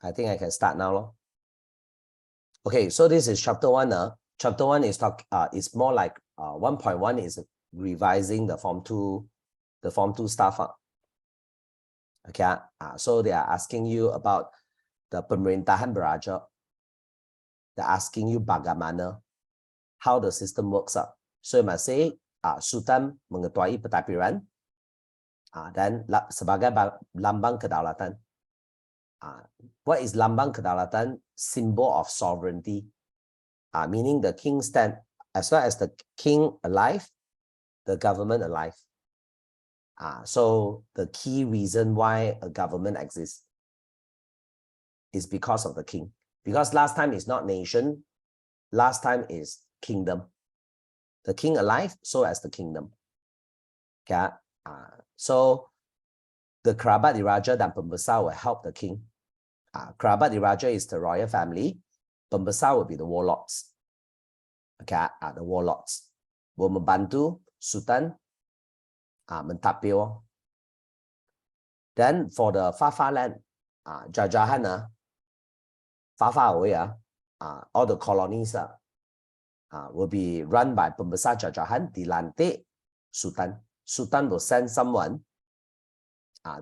I think I can start now. Lor. Okay, so this is chapter 1. Chapter 1 is is more like 1.1 is revising the form 2 stuff. Okay, so they are asking you about the pemerintahan beraja. They're asking you bagaimana, how the system works. So you must say Sultan mengetuai pentadbiran dan sebagai lambang kedaulatan. What is lambang kedaulatan? Symbol of sovereignty. Meaning the king stand, as well as the king alive, the government alive. So the key reason why a government exists is because of the king. Because last time is not nation, last time is kingdom. The king alive, so as the kingdom. Okay. So the kerabat diraja dan pembesar will help the king. Kerabat diraja is the royal family. Pembesar will be the warlords. Okay, the warlords will membantu sultan mentadbir. Then for the far land, jajahan, far away, all the colonies will be run by pembesar jajahan, dilantik sultan. Sultan will send someone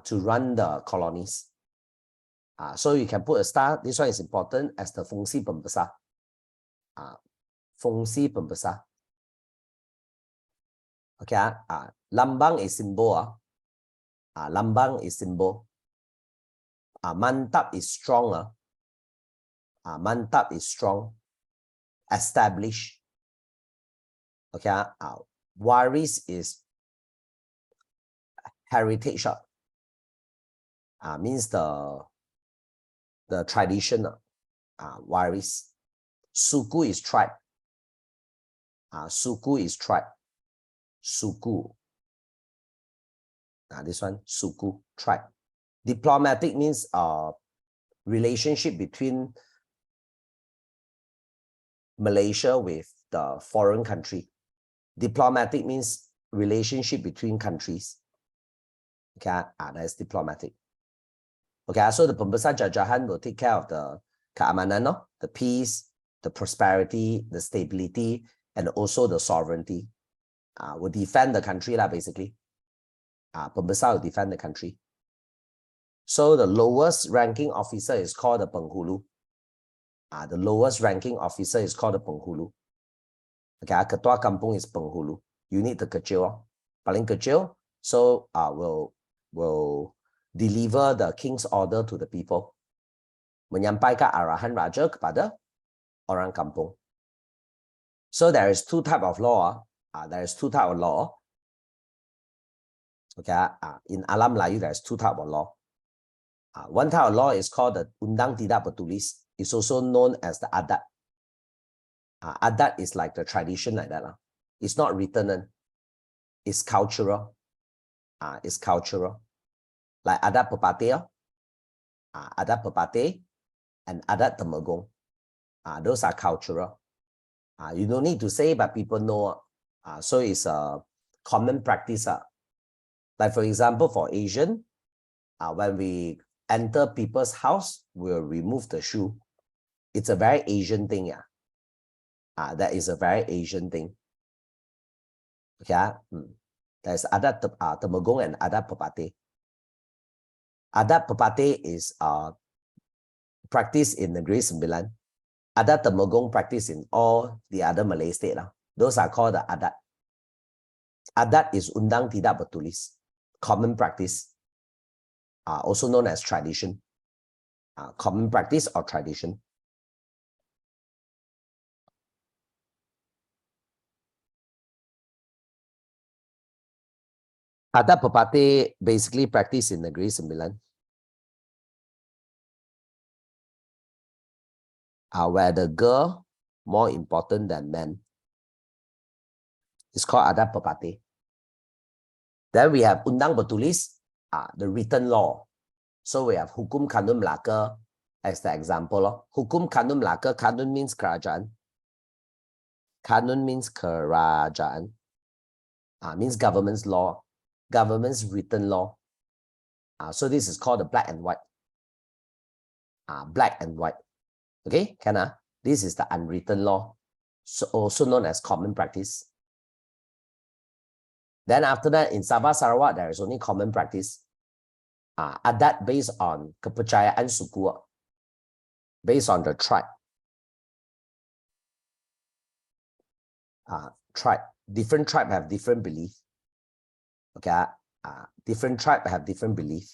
to run the colonies. So you can put a star. This one is important as the fungsi pembesar. Fungsi pembesar. Okay. Lambang is symbol. Lambang is symbol. Mantap is strong. Mantap is strong. Establish. Okay. Waris is heritage. Means the tradition. Waris. Suku is tribe. Suku is tribe. Suku. This one, suku, tribe. Diplomatic means relationship between Malaysia with the foreign country. Diplomatic means relationship between countries. Okay, that's diplomatic. Okay, so the pembesar jajahan will take care of the keamanan, the peace, the prosperity, the stability, and also the sovereignty. Will defend the country basically. Pembesar will defend the country. So the lowest ranking officer is called the penghulu. The lowest ranking officer is called the penghulu. Okay, ketua kampung is penghulu. Unit terkecil, paling kecil. So will deliver the king's order to the people. Menyampaikan arahan raja kepada orang kampung. So there is two types of law. There is two types of law. Okay, in Alam Melayu, there is two types of law. One type of law is called the undang tidak bertulis. It's also known as the adat. Adat is like the tradition like that. It's not written. It's cultural. It's cultural. Like adat pepatih, adat pepatih, and adat temegong. Those are cultural. You don't need to say, but people know. So it's a common practice. Like for example, for Asian, when we enter people's house, we'll remove the shoe. It's a very Asian thing. That is a very Asian thing. Okay. There's adat temegong and adat pepatih. Adat pepatih is practiced in Negeri Sembilan. Adat temegong practiced in all the other Malay states. Those are called the adat. Adat is undang tidak bertulis. Common practice, also known as tradition. Common practice or tradition. Adat pepatih basically practiced in Negeri Sembilan. Where the girl more important than men. It's called adat pepatih. Then we have undang bertulis, the written law. So we have hukum kanun Melaka as the example. Hukum kanun Melaka, kanun means kerajaan. Kanun means kerajaan. Means government's law, government's written law. So this is called the black and white. black and white. Okay, this is the unwritten law, so also known as common practice. Then after that, in Sabah Sarawak, there is only common practice. Adat based on kepercayaan suku, based on the tribe. Different tribe have different belief. Okay, different tribe have different belief.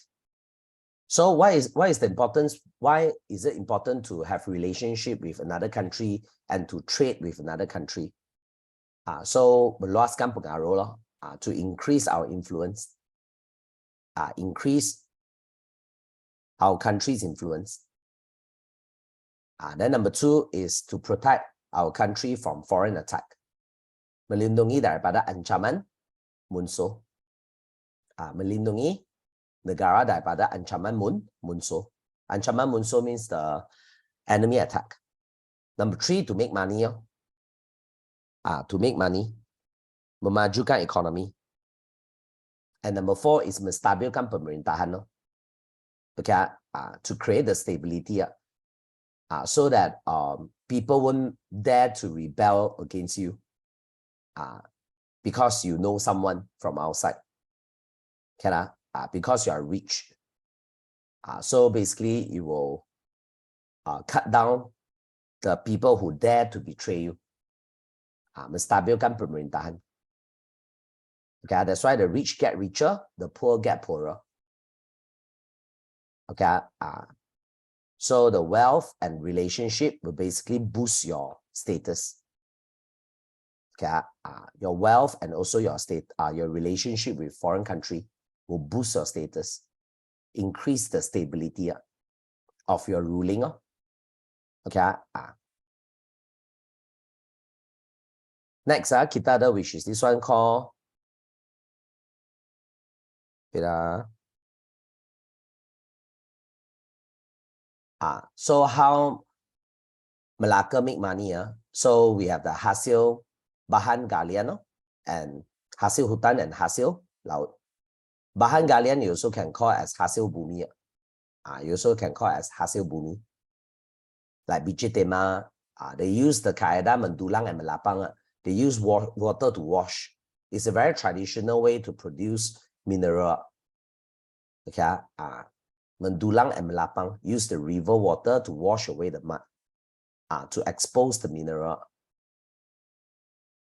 So why is the importance? Why is it important to have relationship with another country and to trade with another country? So meluaskan pengaruh lah, to increase our influence, increase our country's influence. Then number 2 is to protect our country from foreign attack, melindungi daripada ancaman musuh, melindungi negara daripada ancaman musuh. Ancaman musuh means the enemy attack. Number 3, to make money. To make money, memajukan ekonomi. And number 4 is menstabilkan pemerintahan. Okay, to create the stability, so that people won't dare to rebel against you, because you know someone from outside. Because you are rich. So basically, you will cut down the people who dare to betray you. Menstabilkan pemerintahan. Okay, that's why the rich get richer, the poor get poorer. Okay, so the wealth and relationship will basically boost your status. Okay, your wealth and also your your relationship with foreign country will boost your status, increase the stability of your ruling. Okay. Next, Kitada, which is this one called. So how Malacca make money? So we have the hasil bahan galian and hasil hutan and hasil laut. Bahan galian you also can call as hasil bumi. You also can call as hasil bumi. Like biji tema, they use the kaedah mendulang and melapang. They use water to wash. It's a very traditional way to produce mineral. Okay, mendulang and melapang, use the river water to wash away the mud, to expose the mineral.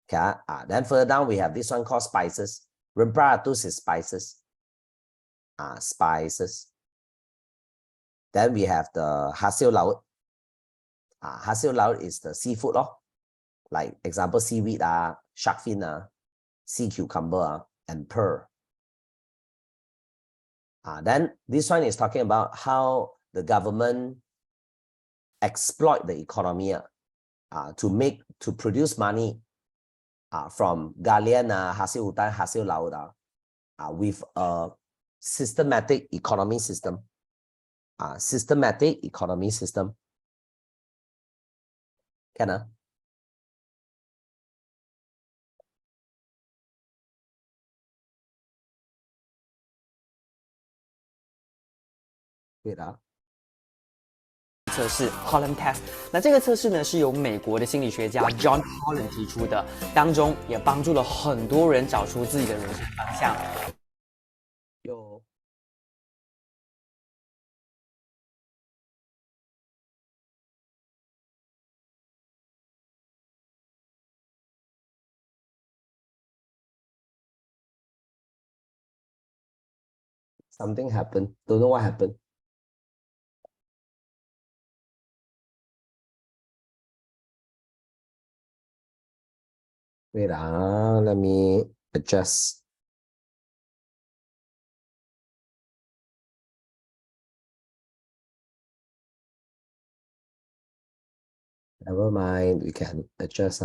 Okay, then further down we have this one called spices. Rempah-ratus is spices. Spices. Then we have the hasil laut. Hasil laut is the seafood, like example seaweed, shark fin, sea cucumber, and pearl. Then this one is talking about how the government exploit the economy to produce money from galian, hasil hutan, hasil laut, with a systematic economy system. Systematic economy system. Can wait 测试 Holland Test， 那这个测试呢是由美国的心理学家 John Holland 提出的，当中也帮助了很多人找出自己的人生方向。有。Something happened. Don't know what happened. Wait, let me adjust. Never mind, we can adjust.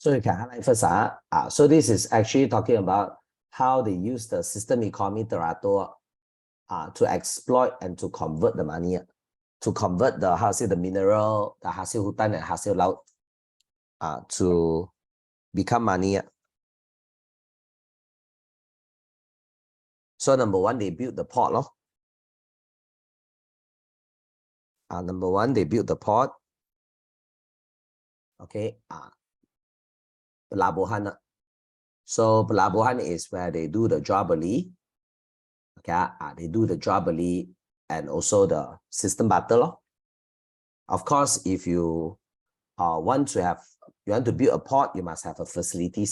So you can highlight first. So this is actually talking about how they use the system economy teratur to exploit and to convert the money, to convert the hasil the mineral, the hasil hutan and hasil laut to become money. So number one, they built the port. Number one, they built the port. Okay. Pelabuhan. So pelabuhan is where they do the jual beli. Okay. They do the jual beli and also the system battle. Of course, if you want to build a port, you must have a facility.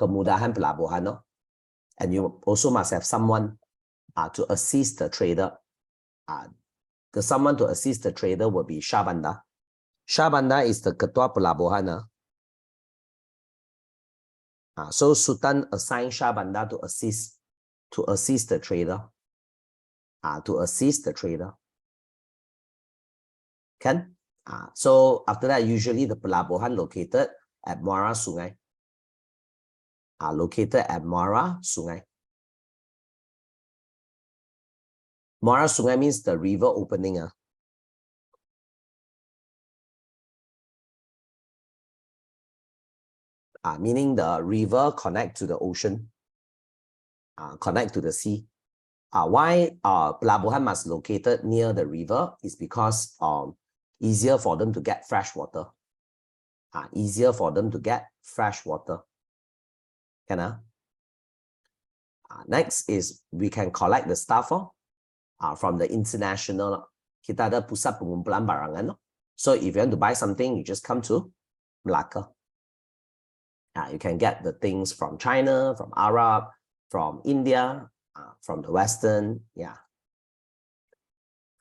Kemudahan pelabuhan. And you also must have someone to assist the trader. The someone to assist the trader will be Shah Bandar. Shah Bandar is the ketua pelabuhan. So Sultan assigned Shah Bandar to assist the trader. To assist the trader. Can? So after that, usually the pelabuhan located at Muara Sungai. Located at Muara Sungai. Muara Sungai means the river opening. Meaning the river connect to the ocean, connect to the sea. Why pelabuhan must located near the river is because easier for them to get fresh water. Easier for them to get fresh water. Can? Next is we can collect the stuff from the international. Kita ada pusat pengumpulan barangan. So if you want to buy something, you just come to Melaka. You can get the things from China, from Arab, from India, from the Western.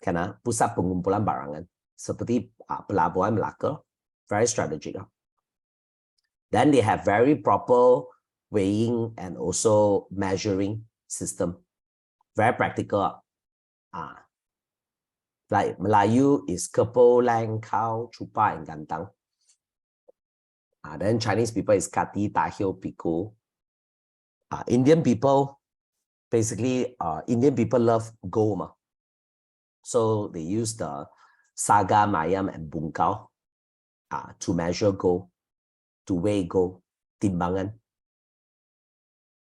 Pusat pengumpulan barangan. Seperti pelabuhan Melaka. Very strategic. Then they have very proper weighing and also measuring system. Very practical. Like Melayu is kepo, lang, kau, chupa, and gantang. Then Chinese people is kati, tahio, piko. Indian people, basically, Indian people love gold. So they use the saga, mayam, and bungkau to measure gold, to weigh gold, timbangan.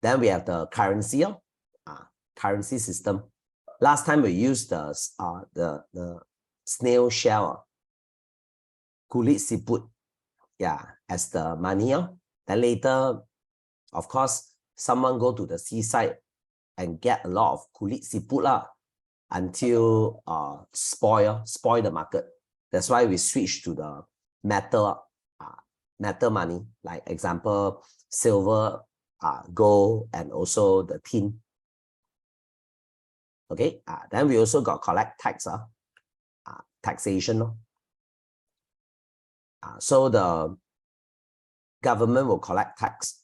Then we have the currency, currency system. Last time we used the snail shell, kulit siput, as the money. Then later, of course, someone go to the seaside and get a lot of kulit siput until spoil the market. That's why we switch to the metal money, like example, silver, gold, and also the tin. Okay, then we also got collect tax, taxation. So the government will collect tax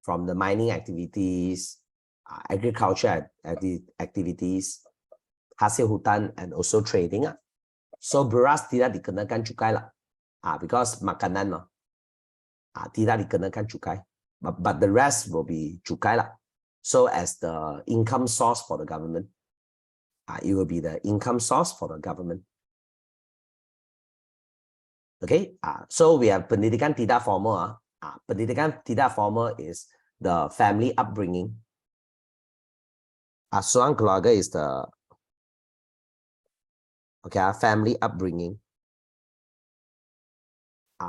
from the mining activities, agriculture activities, hasil hutan, and also trading. So beras tidak dikenakan cukai because makanan tidak dikenakan cukai, but the rest will be cukai . So as the income source for the government, it will be the income source for the government. Okay, so we have pendidikan tidak formal. Pendidikan tidak formal is the family upbringing. Asuhan keluarga is the family upbringing.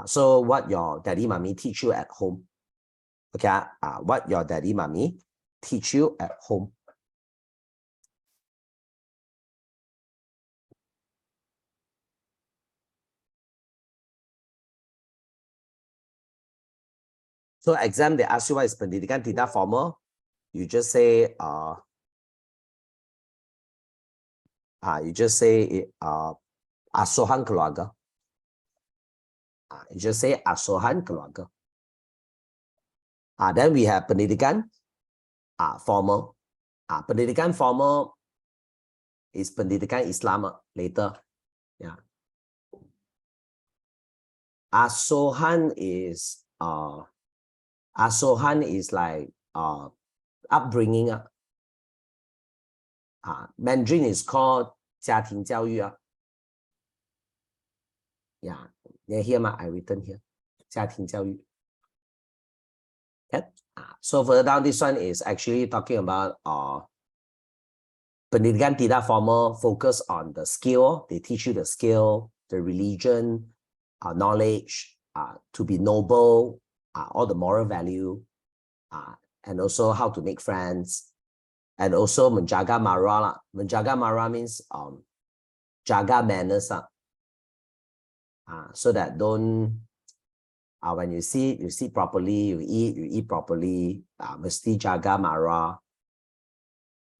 So what your daddy, mommy teach you at home. What your daddy, mommy teach you at home. So exam, they ask you what is pendidikan tidak formal. You just say asuhan keluarga. You just say asuhan keluarga. Then we have pendidikan formal. Pendidikan formal is pendidikan Islam later. Asuhan is like upbringing. Mandarin is called 家庭教育啊。Yeah, here I written here 家庭教育。Okay. So further down, this one is actually talking about pendidikan tidak formal, focus on the skill. They teach you the skill, the religion, knowledge, to be noble, all the moral value, and also how to make friends, and also menjaga marah lah. Menjaga marah means jaga manners so that don't when you sit properly, you eat properly, mesti jaga marah.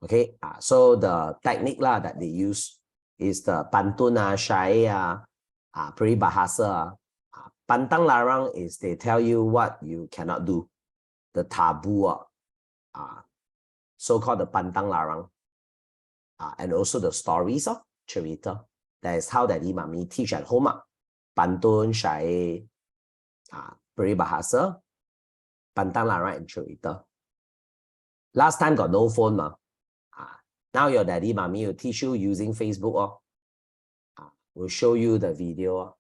Okay, so the technique lah that they use is the pantun, syair, peribahasa. Pantang larang is they tell you what you cannot do, the taboo, so-called the pantang larang, and also the stories of cerita. That is how Daddy Mummy teach at home. Pantun, syair, peribahasa, pantang larang, and cerita. Last time got no phone now your daddy, mommy will teach you using Facebook will show you the video.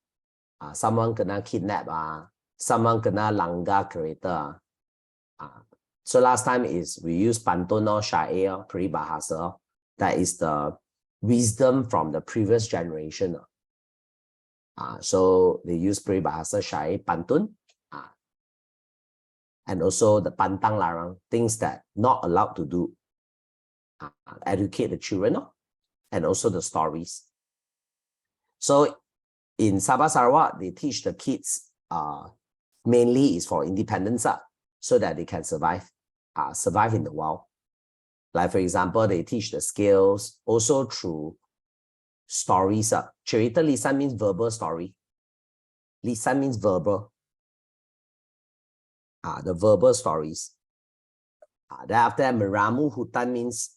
Someone kena kidnap, someone kena langgar kereta. So last time is we use pantun or syair, peribahasa. That is the wisdom from the previous generation. So they use peribahasa, syair, pantun, and also the pantang larang, things that not allowed to do. Educate the children, and also the stories. So in Sabah Sarawak, they teach the kids mainly is for independence, so that they can survive in the wild. Like for example, they teach the skills also through stories. Cerita lisan means verbal story. Lisan means verbal. The verbal stories. Then after that, meramu hutan means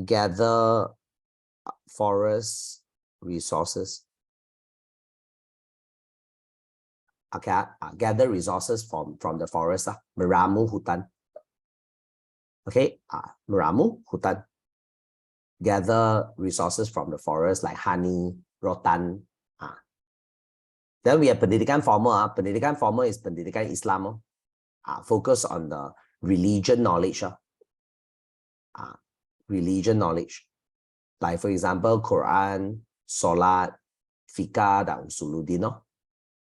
gather forest resources. Okay, gather resources from the forest. Meramu hutan. Okay, meramu hutan. Gather resources from the forest like honey, rotan. Then we have pendidikan formal. Pendidikan formal is pendidikan Islam. Focus on the religion knowledge. Religion knowledge. Like for example, Quran, Salat, Fiqh, dan Usuluddin.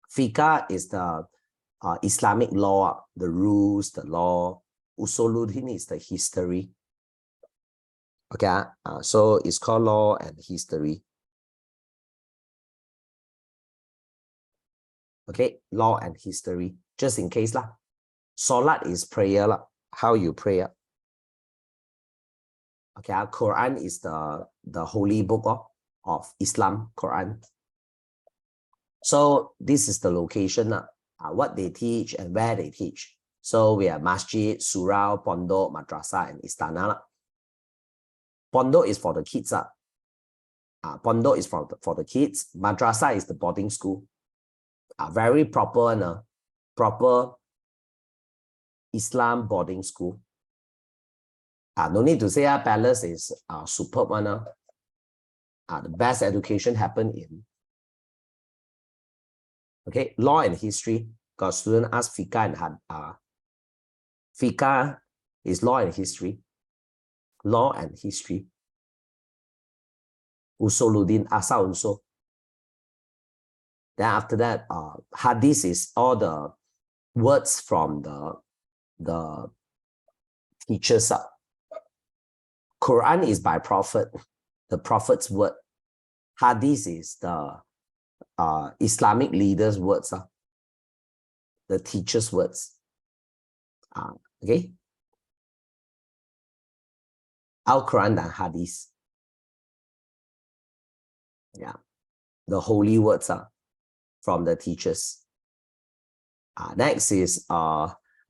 Fiqh is the Islamic law, the rules, the law. Usuluddin is the history. Okay, so it's called law and history. Okay, law and history, just in case lah. Salat is prayer lah, how you pray. Okay, Quran is the holy book of Islam, Quran. So this is the location, what they teach and where they teach. So we have masjid, surau, pondok, madrasah, and istana. Pondok is for the kids. Pondok is for the kids. Madrasah is the boarding school. Very proper, proper Islam boarding school. No need to say palace is superb one. The best education happened in. Okay, law and history. Got student ask Fiqh and Fiqh is law and history. Law and history. Usuluddin asa unso. Then after that, hadith is all the words from the teachers. Quran is by prophet, the prophet's word. Hadith is the Islamic leaders' words, the teachers' words. Okay. Al-Quran and Hadith. Yeah. The holy words from the teachers. Next is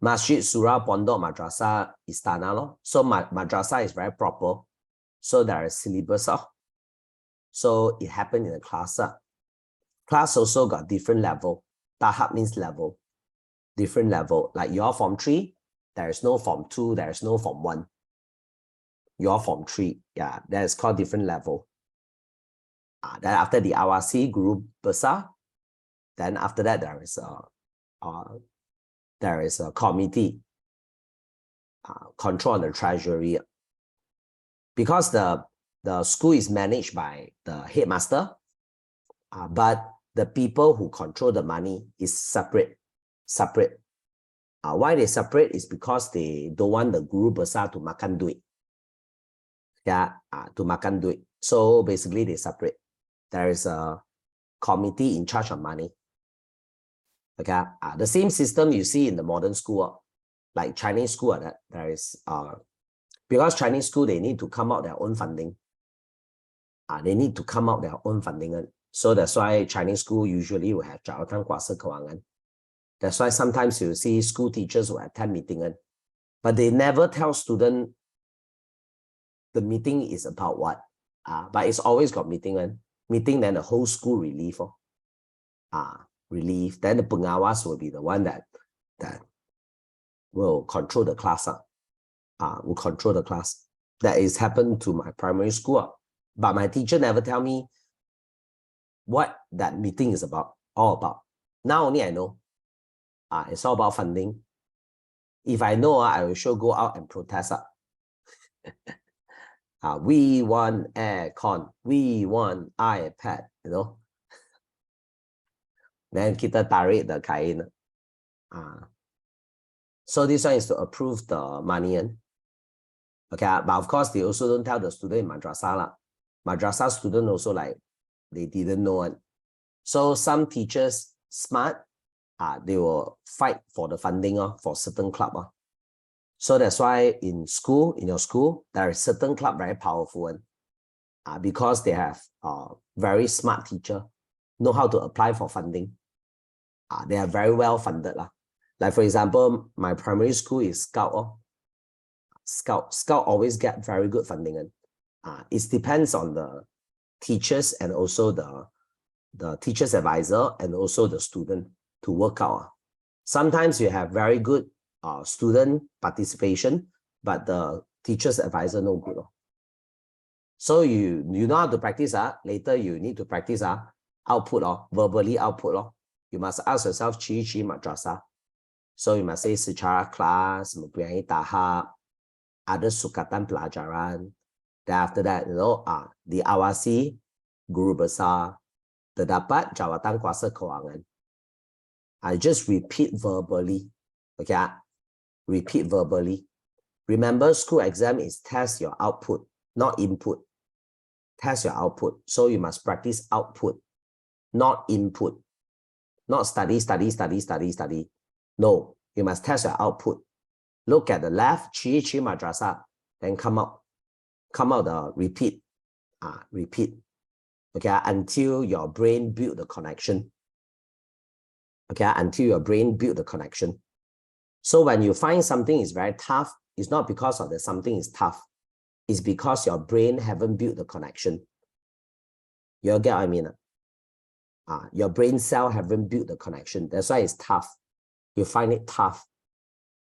Masjid, Surah, Pondok, Madrasah, Istana. So Madrasah is very proper. So there is syllabus. So it happened in a class. Class also got different level. Tahap means level. Different level. Like your Form 3, there is no Form 2, there is no Form 1. your Form 3. Yeah, that is called different level. Then after the RRC, Guru Besar, then after that there is a committee control the treasury. Because the school is managed by the headmaster, but the people who control the money is separate. Why they separate is because they don't want the Guru Besar to makan duit. Yeah, to makan duit. So basically they separate. There is a committee in charge of money. Okay, the same system you see in the modern school, like Chinese school, that there is because Chinese school, they need to come out their own funding. They need to come out their own funding. So that's why Chinese school usually will have jawatan kuasa kewangan. That's why sometimes you see school teachers will attend meeting, but they never tell student the meeting is about what. But it's always got meeting. Meeting, then the whole school relief. Relief. Then the pengawas will be the one that will control the class. Will control the class. That is happened to my primary school. But my teacher never tell me what that meeting is all about. Now only I know. It's all about funding. If I know, I will sure go out and protest. We want aircon. We want iPad, Then kita tarik the kain. So this one is to approve the money. Okay, but of course, they also don't tell the student in madrasah. Madrasah student also they didn't know it. So some teachers, smart, they will fight for the funding for certain club. So that's why in your school, there is certain club very powerful because they have very smart teacher, know how to apply for funding. They are very well funded. Like for example, my primary school is Scout. Scout always get very good funding. It depends on the teachers and also the teacher's advisor and also the student to work out. Sometimes you have very good student participation, but the teacher's advisor no good. So you know how to practice. Later you need to practice output, verbally output. You must ask yourself chi madrasah. So you must say sejarah class, mempunyai tahap, ada sukatan pelajaran. Then after that, the awasi, guru besar, terdapat jawatan kuasa kewangan. I just repeat verbally. Okay, repeat verbally. Remember, school exam is test your output, not input. Test your output. So you must practice output, not input. Not study. No, you must test your output. Look at the left, chi madrasah, then come out the repeat. Repeat. Okay, until your brain build the connection. Okay, until your brain build the connection. So when you find something is very tough, it's not because of the something is tough. It's because your brain haven't built the connection. You get what I mean? Your brain cell haven't built the connection. That's why it's tough. You find it tough.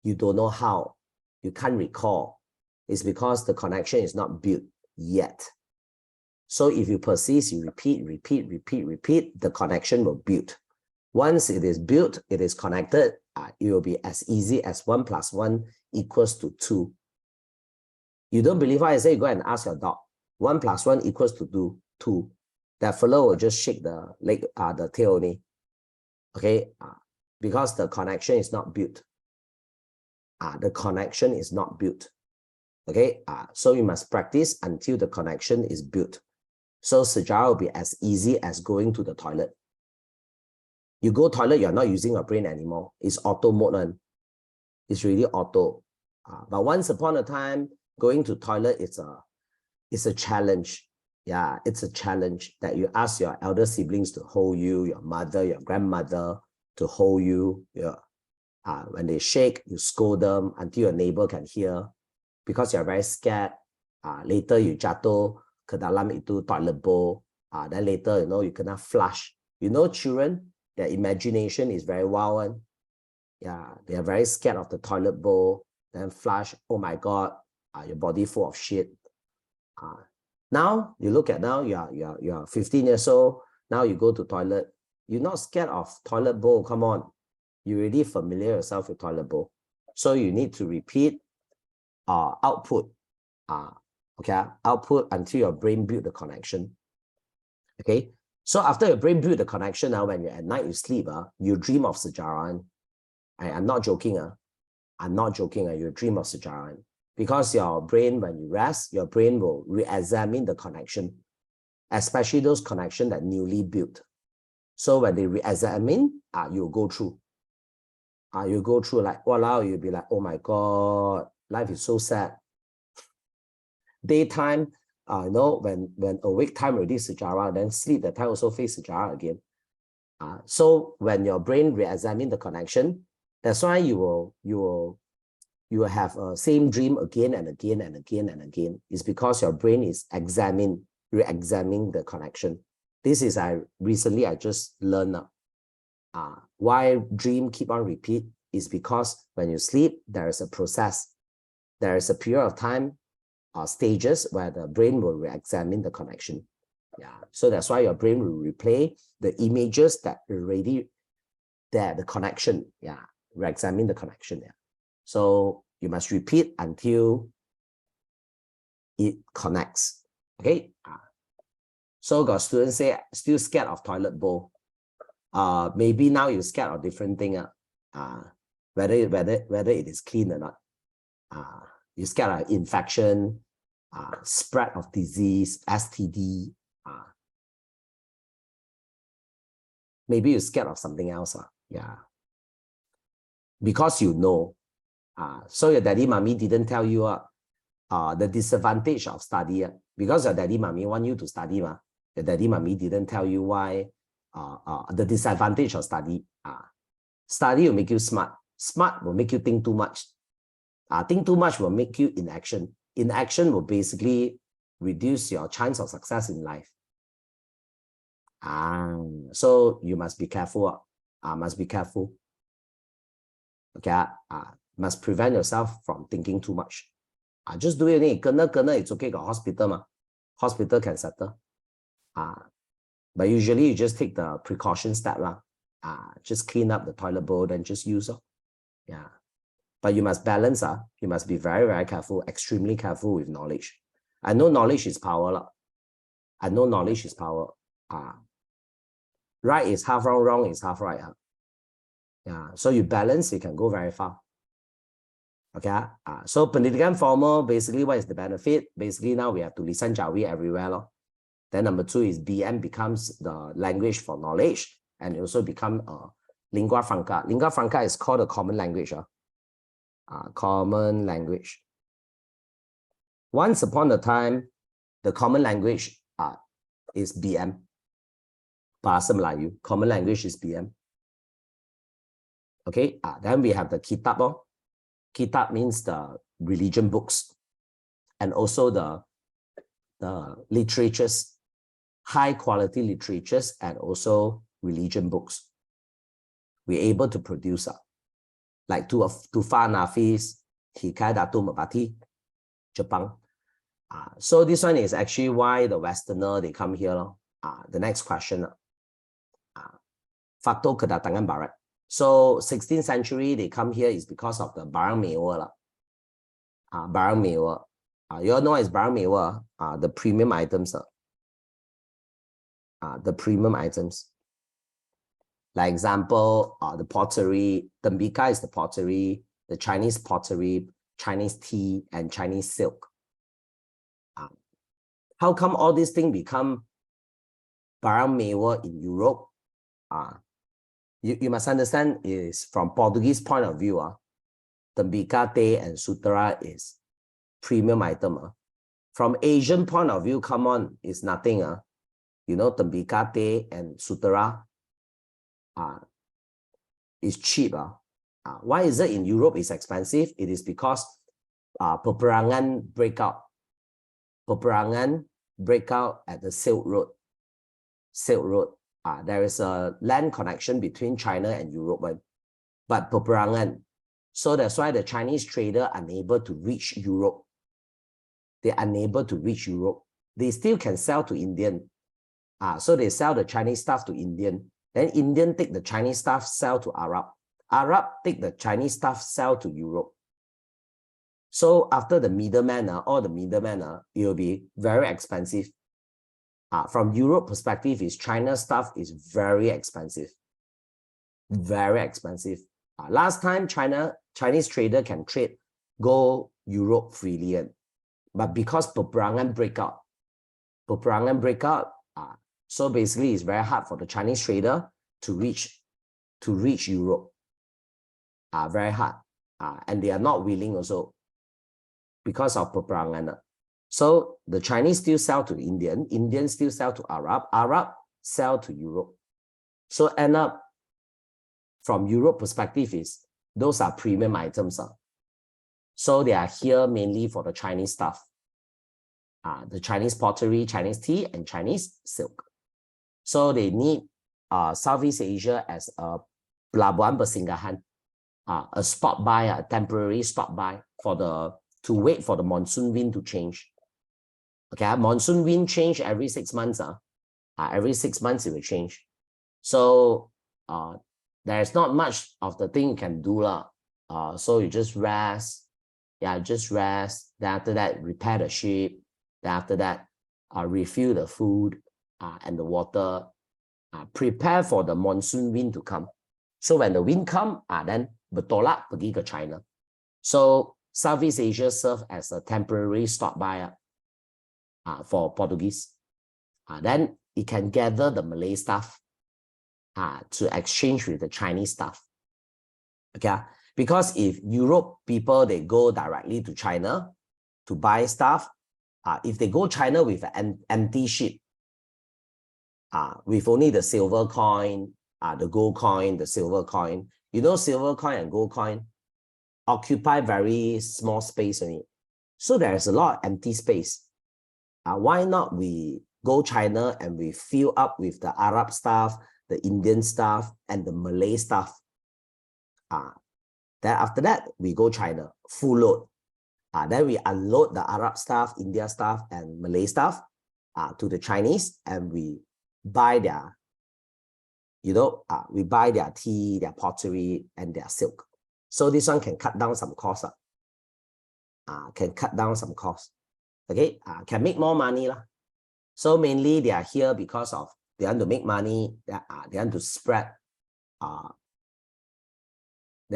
You don't know how. You can't recall. It's because the connection is not built yet. So if you persist, you repeat, the connection will build. Once it is built, it is connected, it will be as easy as 1 + 1 = 2. You don't believe what I say, go and ask your dog. 1 + 1 = 2. That fellow will just shake the leg, the tail only. Okay, because the connection is not built. The connection is not built. Okay, so you must practice until the connection is built. So sejarah will be as easy as going to the toilet. You go toilet, you're not using your brain anymore. It's auto mode. It's really auto. But once upon a time, going to toilet, it's a challenge. Yeah, it's a challenge that you ask your elder siblings to hold you, your mother, your grandmother to hold you. Yeah. When they shake, you scold them until your neighbor can hear because you're very scared. Later you jatuh ke dalam itu toilet bowl. Then later, you cannot flush. Children, their imagination is very wild. Yeah, they are very scared of the toilet bowl. Then flush, oh my God, your body full of shit. Now you look at now, you are 15 years old. Now you go to toilet. You're not scared of toilet bowl. Come on, you already familiar yourself with toilet bowl. So you need to repeat output. Okay, output until your brain build the connection. Okay, so after your brain build the connection, now when you at night you sleep, you dream of sejarah. I'm not joking. I'm not joking. You dream of sejarah. Because your brain, when you rest, your brain will re-examine the connection, especially those connections that newly built. So when they re-examine, you'll go through. You go through like, walao, you'll be like, oh my God, life is so sad. Daytime, when awake time already sejarah, then sleep that time also face sejarah again. So when your brain re-examine the connection, that's why you will have a same dream again and again and again and again. It's because your brain is re-examining the connection. This is recently I just learned why dream keep on repeat is because when you sleep, there is a process. There is a period of time or stages where the brain will re-examine the connection. Yeah. So that's why your brain will replay the images that already there, the connection. Yeah. Re-examine the connection. Yeah. So you must repeat until it connects. Okay. So got students say still scared of toilet bowl. Maybe now you're scared of different thing. Whether it is clean or not. You're scared of infection, spread of disease, STD. Maybe you're scared of something else. Yeah. Because you know. So your daddy, mommy didn't tell you the disadvantage of study. Because your daddy, mommy want you to study. Your daddy, mommy didn't tell you why the disadvantage of study. Study will make you smart. Smart will make you think too much. Think too much will make you inaction. Inaction will basically reduce your chance of success in life. So you must be careful. Must be careful. Okay. Must prevent yourself from thinking too much. Just do it. Kena, it's okay. Got hospital ma. Hospital can settle. But usually you just take the precaution step lah. Just clean up the toilet bowl, then just use it. Yeah. But you must balance. You must be very, very careful, extremely careful with knowledge. I know knowledge is power lah. I know knowledge is power. Right is half wrong, wrong is half right. Yeah. So you balance, you can go very far. Okay. So pendidikan formal, basically what is the benefit? Basically now we have to listen Jawi everywhere. Then number 2 is BM becomes the language for knowledge and also become lingua franca. Lingua franca is called a common language. Common language. Once upon a time, the common language is BM. Bahasa Melayu. Common language is BM. Okay. Then we have the Kitab. Kitab means the religion books and also the literatures, high quality literatures and also religion books. We're able to produce like Tufa Nafis, Kitada Mabati, Japan. So this one is actually why the Westerner, they come here. The next question. Faktor kedatangan Barat. So 16th century, they come here is because of the barang mewah. Barang mewah. You all know what is barang mewah? The premium items. The premium items. Like example, the pottery. Tembika is the pottery, the Chinese pottery, Chinese tea, and Chinese silk. How come all these things become barang mewah in Europe? You must understand is from Portuguese point of view, Tembika, Teh, and Sutera is premium item. From Asian point of view, come on, it's nothing. You know, Tembika, Teh, and Sutera is cheap. Why is it in Europe is expensive? It is because peperangan breakout. Peperangan breakout at the Silk Road. Silk Road. There is a land connection between China and Europe, but peperangan. So that's why the Chinese trader are unable to reach Europe. they're unable to reach Europe. They still can sell to Indian. So they sell the Chinese stuff to Indian. Then Indian take the Chinese stuff, sell to Arab. Arab take the Chinese stuff, sell to Europe. So after the middleman, all the middlemen, it will be very expensive. From Europe perspective, is China stuff is very expensive. Very expensive. Last time Chinese trader can trade, go Europe freely. But because peperangan breakout, so basically it's very hard for the Chinese trader to reach Europe. Very hard. And they are not willing also because of peperangan. So the Chinese still sell to Indian, Indian still sell to Arab, Arab sell to Europe. So end up from Europe perspective is those are premium items. So they are here mainly for the Chinese stuff. The Chinese pottery, Chinese tea, and Chinese silk. So they need Southeast Asia as a pelabuhan persinggahan, a spot buy, a temporary spot buy to wait for the monsoon wind to change. Okay, monsoon wind change every 6 months. Every 6 months it will change. So there's not much of the thing you can do. So you just rest. Yeah, just rest. Then after that, repair the ship. Then after that, refill the food and the water. Prepare for the monsoon wind to come. So when the wind come, then bertolak pergi ke China. So Southeast Asia serve as a temporary stop by for Portuguese. Then it can gather the Malay stuff to exchange with the Chinese stuff. Okay, because if Europe people, they go directly to China to buy stuff, if they go China with an empty ship, with only the silver coin, the gold coin, the silver coin, silver coin and gold coin occupy very small space in it. So there's a lot of empty space. Why not we go China and we fill up with the Arab stuff, the Indian stuff, and the Malay stuff. Then after that, we go China, full load. Then we unload the Arab stuff, India stuff, and Malay stuff to the Chinese, and we buy their, we buy their tea, their pottery, and their silk. So this one can cut down some costs. Can cut down some costs. Okay, can make more money. So mainly they are here because of they want to make money, they want to spread, they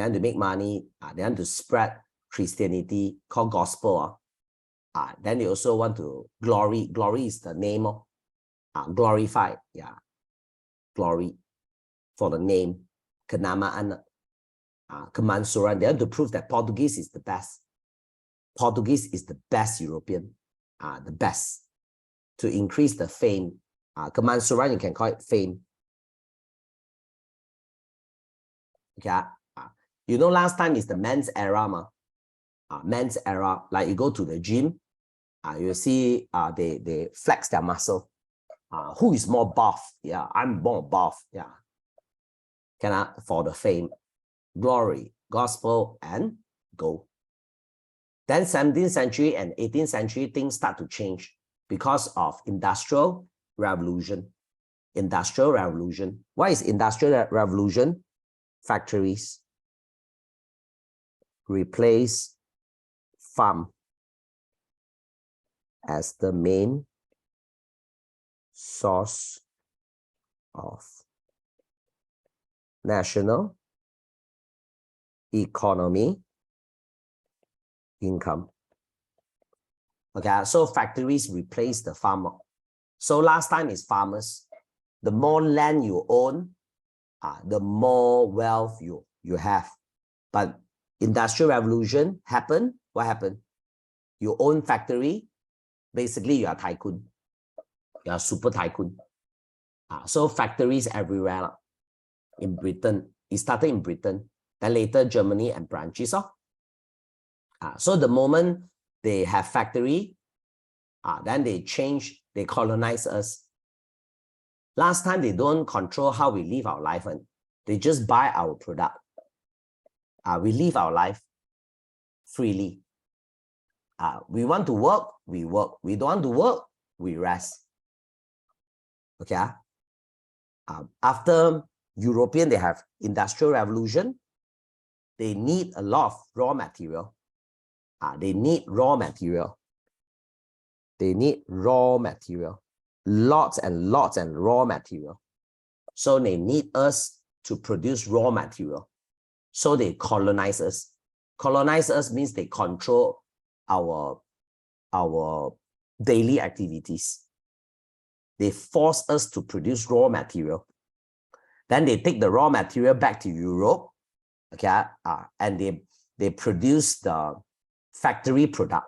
want to make money, they want to spread Christianity, called gospel. Then they also want to glory. Glory is the name of glorify, glory for the name, kenamaan, kemansuran. They want to prove that Portuguese is the best. Portuguese is the best European, the best, to increase the fame. Kemansuran, you can call it fame. Okay, last time is the men's era, men's era. Like you go to the gym, you see they flex their muscle. Who is more buff? Yeah, I'm more buff. Yeah, for the fame, glory, gospel, and gold. Then 17th century and 18th century things start to change because of industrial revolution. Industrial revolution. What is industrial revolution? Factories replace farm as the main source of national economy income. Okay, so factories replace the farmer. So last time is farmers. The more land you own, the more wealth you have. But industrial revolution happened. What happened? You own factory, basically you are tycoon. You are super tycoon. So factories everywhere. In Britain, it started in Britain, then later Germany and branches off. So the moment they have factory, then they change, they colonize us. Last time they don't control how we live our life, and they just buy our product. We live our life freely. We want to work, we work. We don't want to work, we rest. Okay. After European, they have Industrial Revolution. They need a lot of raw material. They need raw material. They need raw material. Lots and lots and raw material. So they need us to produce raw material. So they colonize us. Colonize us means they control our daily activities. They force us to produce raw material. Then they take the raw material back to Europe, okay, and they produce the factory product,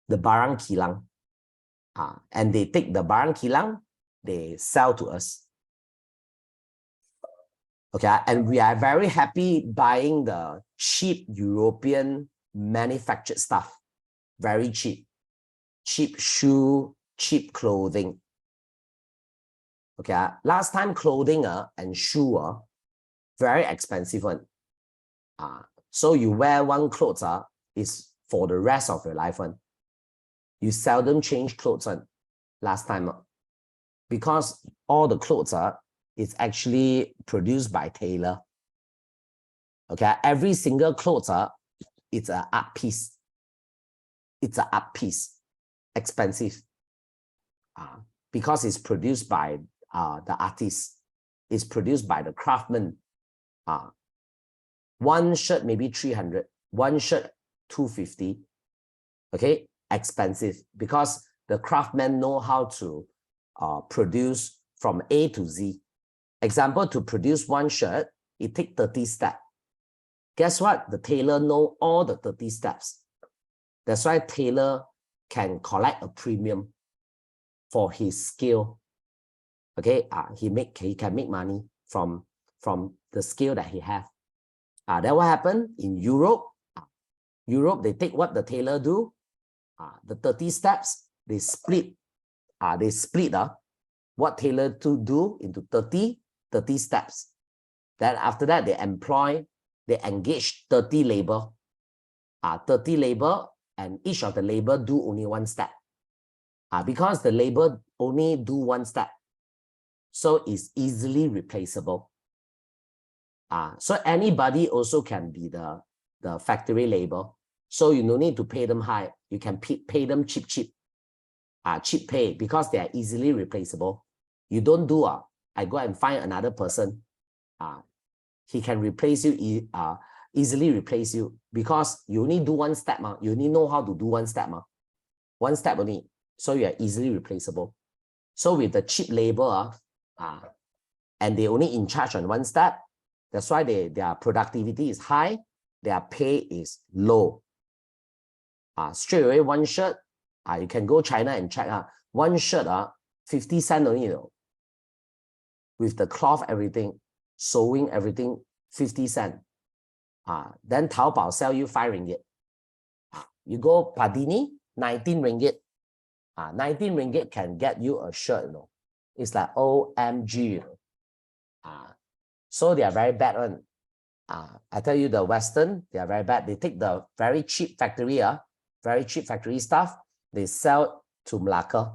the barang kilang, and they take the barang kilang, they sell to us. Okay, and we are very happy buying the cheap European manufactured stuff, very cheap, cheap shoe, cheap clothing. Okay, last time clothing and shoe very expensive one. So you wear one clothes is for the rest of your life one. You seldom change clothes one last time because all the clothes is actually produced by tailor. Okay, every single clothes it's an art piece. It's an art piece, expensive. Because it's produced by the artist, is produced by the craftsman. One shirt maybe 300, one shirt 250. Okay, expensive because the craftsmen know how to produce from A to Z. Example, to produce one shirt, it takes 30 steps. Guess what? The tailor know all the 30 steps. That's why tailor can collect a premium for his skill. Okay, he can make money from the skill that he have. Then what happened in Europe? Europe, they take what the tailor do, the 30 steps, they split what tailor to do into 30 steps. Then after that, they engage 30 labor, 30 labor, and each of the labor do only one step. Because the labor only do one step, so it's easily replaceable. So anybody also can be the factory labor. So you no need to pay them high. You can pay them cheap pay because they are easily replaceable. You don't do I go and find another person. He can replace you, easily replace you because you only do one step. You only know how to do one step. One step only. So you are easily replaceable. So with the cheap labor, and they only in charge on one step, that's why their productivity is high, their pay is low. Straight away, one shirt, you can go China and check. One shirt, 50 cents only, with the cloth, everything, sewing, everything, 50 cents. Then Taobao sell you 5 ringgit. You go Padini, 19 ringgit. 19 ringgit can get you a shirt, It's like OMG, So they are very bad one. I tell you, the Western, they are very bad. They take the very cheap factory, very cheap factory stuff, they sell to Malacca.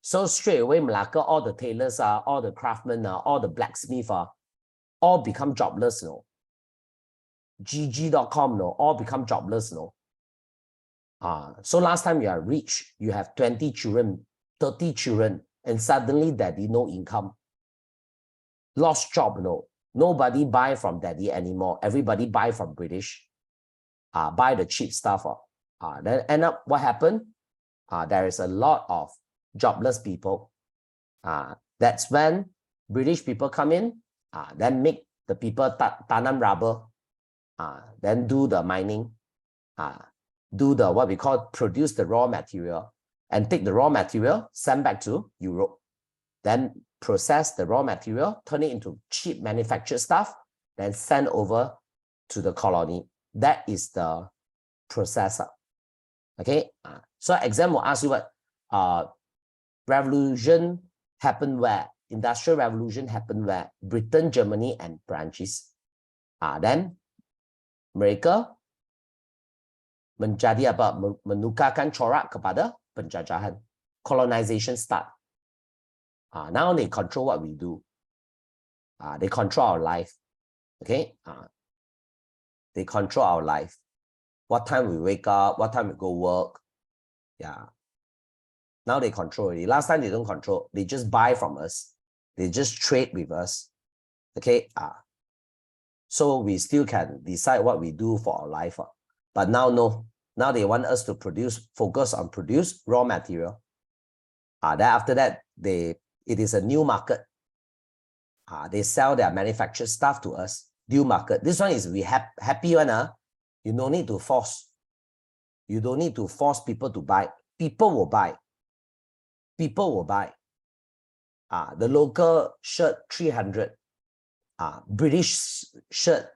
So straight away, Malacca, all the tailors, all the craftsmen, all the blacksmiths, all become jobless, GG.com, all become jobless, So last time you are rich, you have 20 children, 30 children, and suddenly daddy no income. Lost job, Nobody buy from daddy anymore. Everybody buy from British. Buy the cheap stuff. Then end up, what happened? There is a lot of jobless people. That's when British people come in, then make the people tanam rubber, then do the mining, do the what we call produce the raw material, and take the raw material, send back to Europe, then process the raw material, turn it into cheap manufactured stuff, then send over to the colony. That is the processor. Okay, so exam will ask you what revolution happened where? Industrial revolution happened where? Britain, Germany, and branches. Then America, menjadi apa? Menukarkan corak kepada penjajahan. Colonization start. Now they control what we do. They control our life. Okay? They control our life. What time we wake up, what time we go work. Yeah. Now they control it. Last time they don't control. They just buy from us. They just trade with us. Okay? So we still can decide what we do for our life. But now, no. Now they want us to focus on produce raw material. Then after that, it is a new market. They sell their manufactured stuff to us. New market. This one is we happy one. You don't need to force. You don't need to force people to buy. People will buy. People will buy. The local shirt 300. British shirt,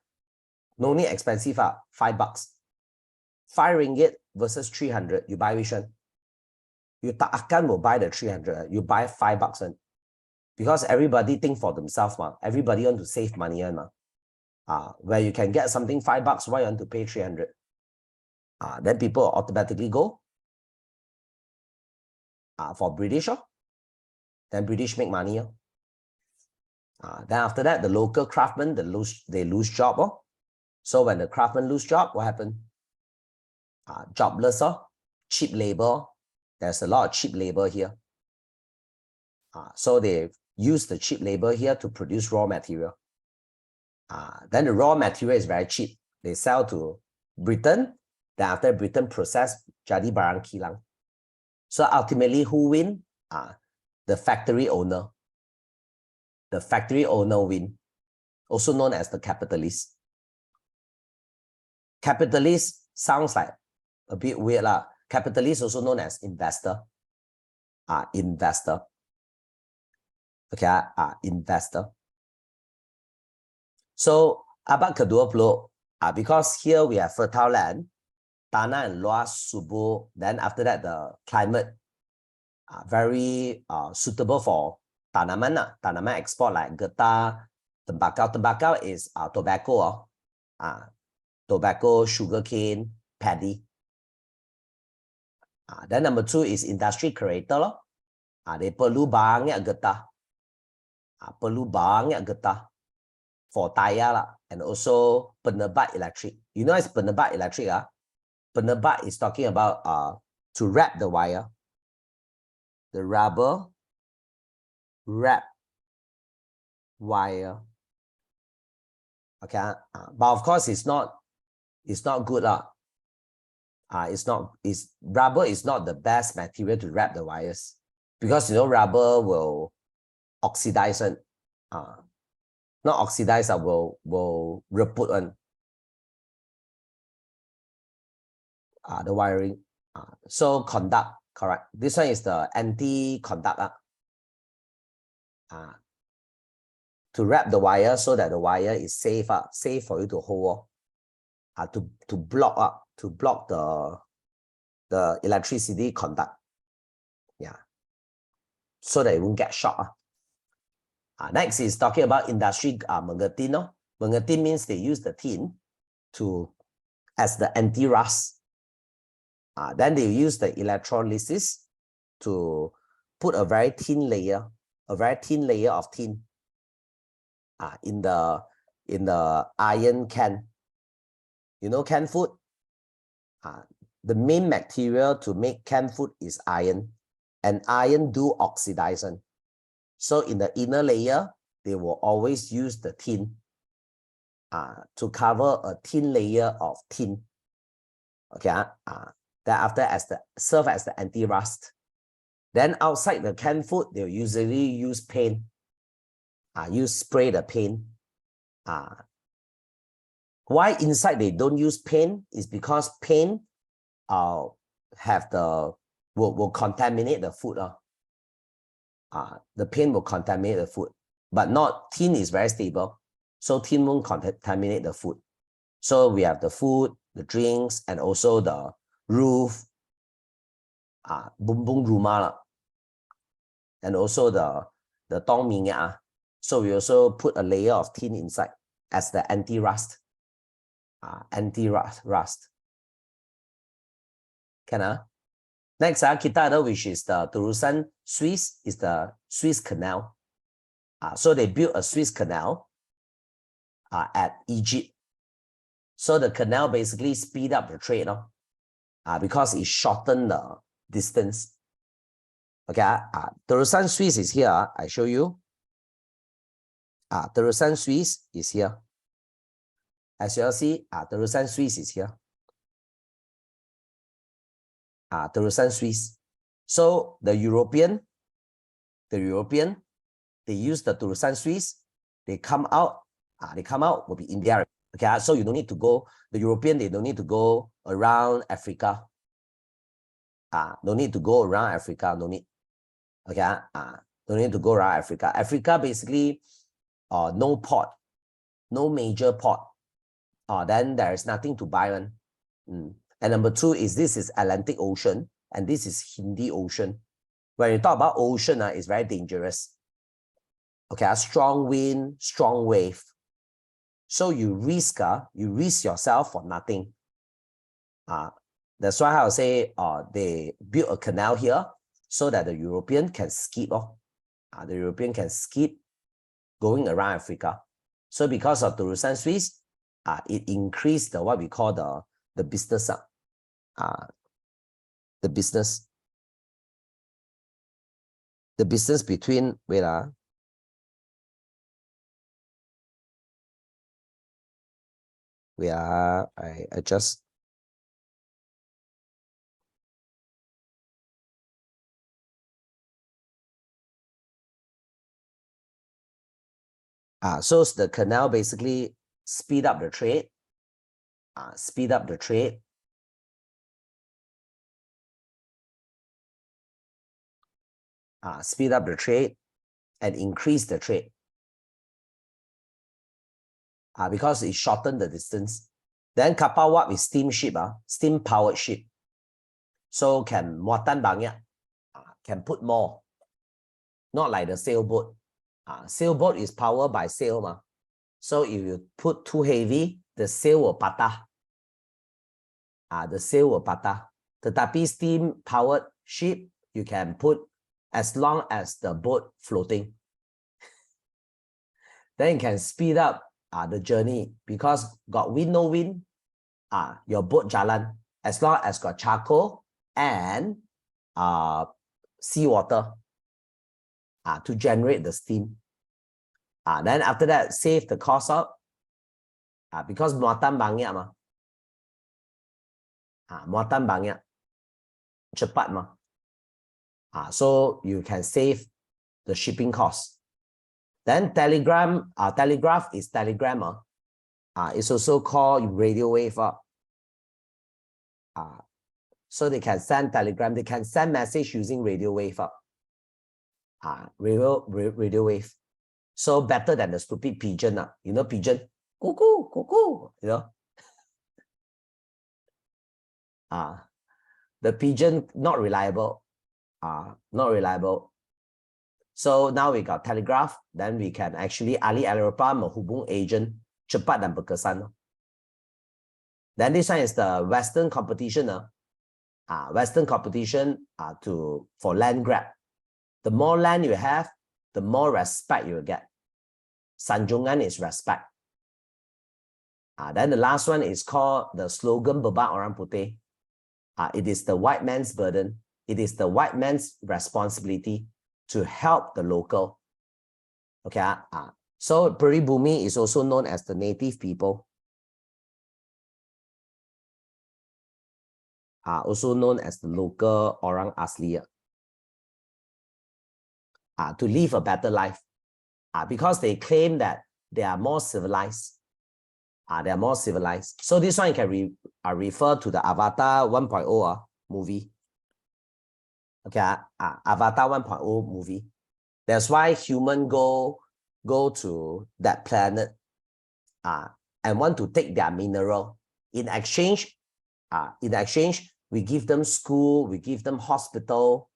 no need expensive. $5. 5 ringgit versus 300. You buy which one? You takkan will buy the 300. You buy $5 one. Because everybody think for themselves. Everybody want to save money. Where you can get something $5, why you want to pay 300? Then people automatically go for British. Then British make money. Then after that, the local craftsmen, they lose job. So when the craftsmen lose job, what happened? Jobless. Cheap labor. There's a lot of cheap labor here. So they use the cheap labor here to produce raw material. Then the raw material is very cheap. They sell to Britain. Then after Britain process, jadi barang kilang. So ultimately, who win? The factory owner. The factory owner win. Also known as the capitalist. Capitalist sounds like a bit weird. Capitalist also known as investor. Investor. Okay, investor. So, abad ke-20, because here we have fertile land, tanah and luas, subur, then after that the climate very suitable for tanaman. Tanaman export like getah, tembakau. Tembakau is tobacco. Tobacco, sugarcane, paddy. Then number 2 is industry creator. They perlu banyak getah. Perlu banyak getah for tayar and also penebat electric. You know it's penebat electric. Penebat is talking about to wrap the wire. The rubber wrap wire. Okay, but of course it's not good. Rubber is not the best material to wrap the wires, because you know rubber will oxidize and not oxidize, will reput on the wiring. So conduct, correct. This one is the anti-conduct. To wrap the wire so that the wire is safe for you to hold. To block the electricity conduct. Yeah. So that it won't get short. Next is talking about industry mengetin. Mengetin means they use the tin as the anti-rust. Then they use the electrolysis to put a very thin layer of tin in the iron can. You know canned food? The main material to make canned food is iron, and iron do oxidation. So in the inner layer, they will always use the tin to cover a thin layer of tin. Okay, then after serve as the anti-rust. Then outside the canned food, they'll usually use paint. Spray the paint. Why inside they don't use paint is because paint will contaminate the food. The paint will contaminate the food, but not tin is very stable, so tin won't contaminate the food. So we have the food, the drinks, and also the roof, bumbung rumah, and also the tong minyak. So we also put a layer of tin inside as the anti-rust. Anti-rust. Can Next, Kitada, which is the Toulouse, Swiss, is the Swiss Canal. So they built a Swiss Canal at Egypt. So the canal basically speed up the trade, because it shortened the distance. Okay, Toulouse, Swiss is here. I show you. Toulouse, Swiss is here. As you all see, Toulouse, Swiss is here. Toulouse, Swiss. So the European, they use the Toulouse, Swiss. They come out will be India. Okay, so you don't need to go. The European, they don't need to go around Africa. No need to go around Africa. No need. Okay, don't need to go around Africa. Africa basically, no port, no major port. Then there is nothing to buy one. And number two is this is Atlantic Ocean and this is Hindi Ocean. When you talk about ocean, it's very dangerous. Okay, strong wind, strong wave. So you risk yourself for nothing. That's why I would say they built a canal here so that the European can skip off. The European can skip going around Africa. So because of Toulouse, Swiss, it increased the what we call the business. The business between I adjust. So the canal basically speed up the trade. Speed up the trade. Speed up the trade and increase the trade. Because it shortened the distance. Then kapal what with steamship, steam powered ship. So can muatan banyak, can put more. Not like the sailboat. Sailboat is powered by sail. So if you put too heavy, the sail will patah. The sail will patah. Tetapi steam powered ship, you can put as long as the boat floating. Then you can speed up the journey because got wind, no wind, your boat jalan as long as got charcoal and seawater to generate the steam. Then after that, save the cost up because muatan banyak muatan banyak, cepat so you can save the shipping cost. Then telegraph is telegram. It's also called radio wave. So they can send telegram. They can send message using radio wave. Radio wave. So better than the stupid pigeon. You know pigeon? Cuckoo, cuckoo. You know? The pigeon not reliable. Not reliable. So now we got telegraph, then we can actually ahli Eropa menghubung agent cepat dan berkesan. Then this one is the Western competition. Western competition for land grab. The more land you have, the more respect you will get. Sanjungan is respect. Then the last one is called the slogan Bebak Orang Putih. It is the white man's burden. It is the white man's responsibility to help the local. Okay. So Peribumi is also known as the native people. Also known as the local Orang Asli. To live a better life. Because they claim that they are more civilized. They are more civilized. So this one can refer to the Avatar 1.0 movie. Okay, Avatar 1.0 movie. That's why humans go to that planet and want to take their mineral. In exchange, we give them school, we give them hospital.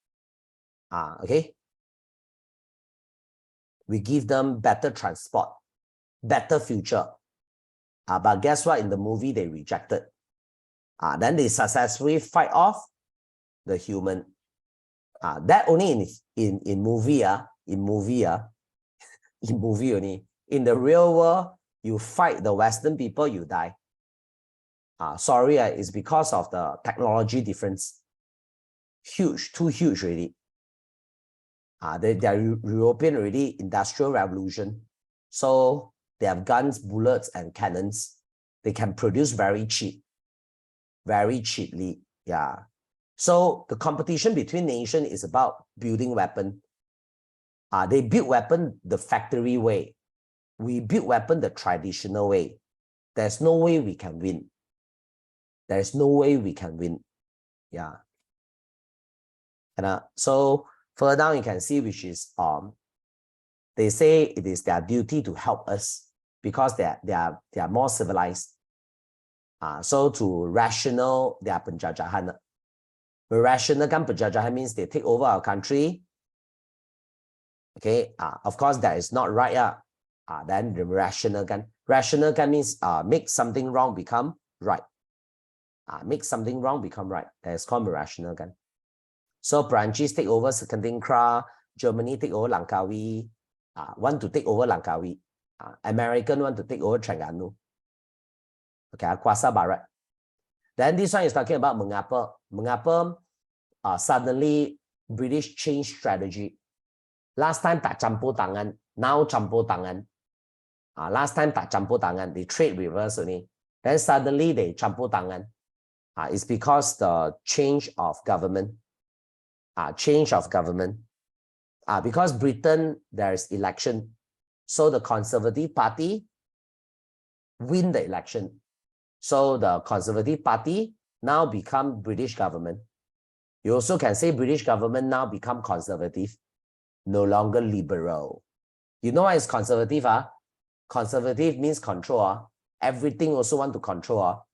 Okay. We give them better transport, better future. But guess what? In the movie, they rejected. Then they successfully fight off the human. That only in movie, in movie only. In the real world, you fight the Western people, you die. Sorry, it's because of the technology difference. Huge, too huge already. They are European already, industrial revolution. So they have guns, bullets, and cannons. They can produce very cheaply. Yeah. So the competition between nations is about building weapon. They build weapon the factory way. We build weapon the traditional way. There's no way we can win. There's no way we can win. Yeah. And so further down you can see, which is they say it is their duty to help us because they are more civilized. So to rational their penjajahan. Rationalkan penjajahan means they take over our country. Okay, of course that is not right. Then the rationalkan. Rationalkan means make something wrong become right. Make something wrong become right. That is called rationalkan. So Perancis take over Sekentingkra, Germany take over Langkawi, want to take over Langkawi. American want to take over Terengganu. Okay, Kuasa Barat. Then this one is talking about mengapa. Mengapa suddenly British changed strategy. Last time tak campur tangan, now campur tangan. Last time tak campur tangan, they trade with us only. Then suddenly they campur tangan. It's because the change of government. Because Britain, there is election. So the Conservative Party win the election. So the Conservative Party now become British government. You also can say British government now become conservative, no longer liberal. You know what is conservative? Conservative means control. Everything also want to control.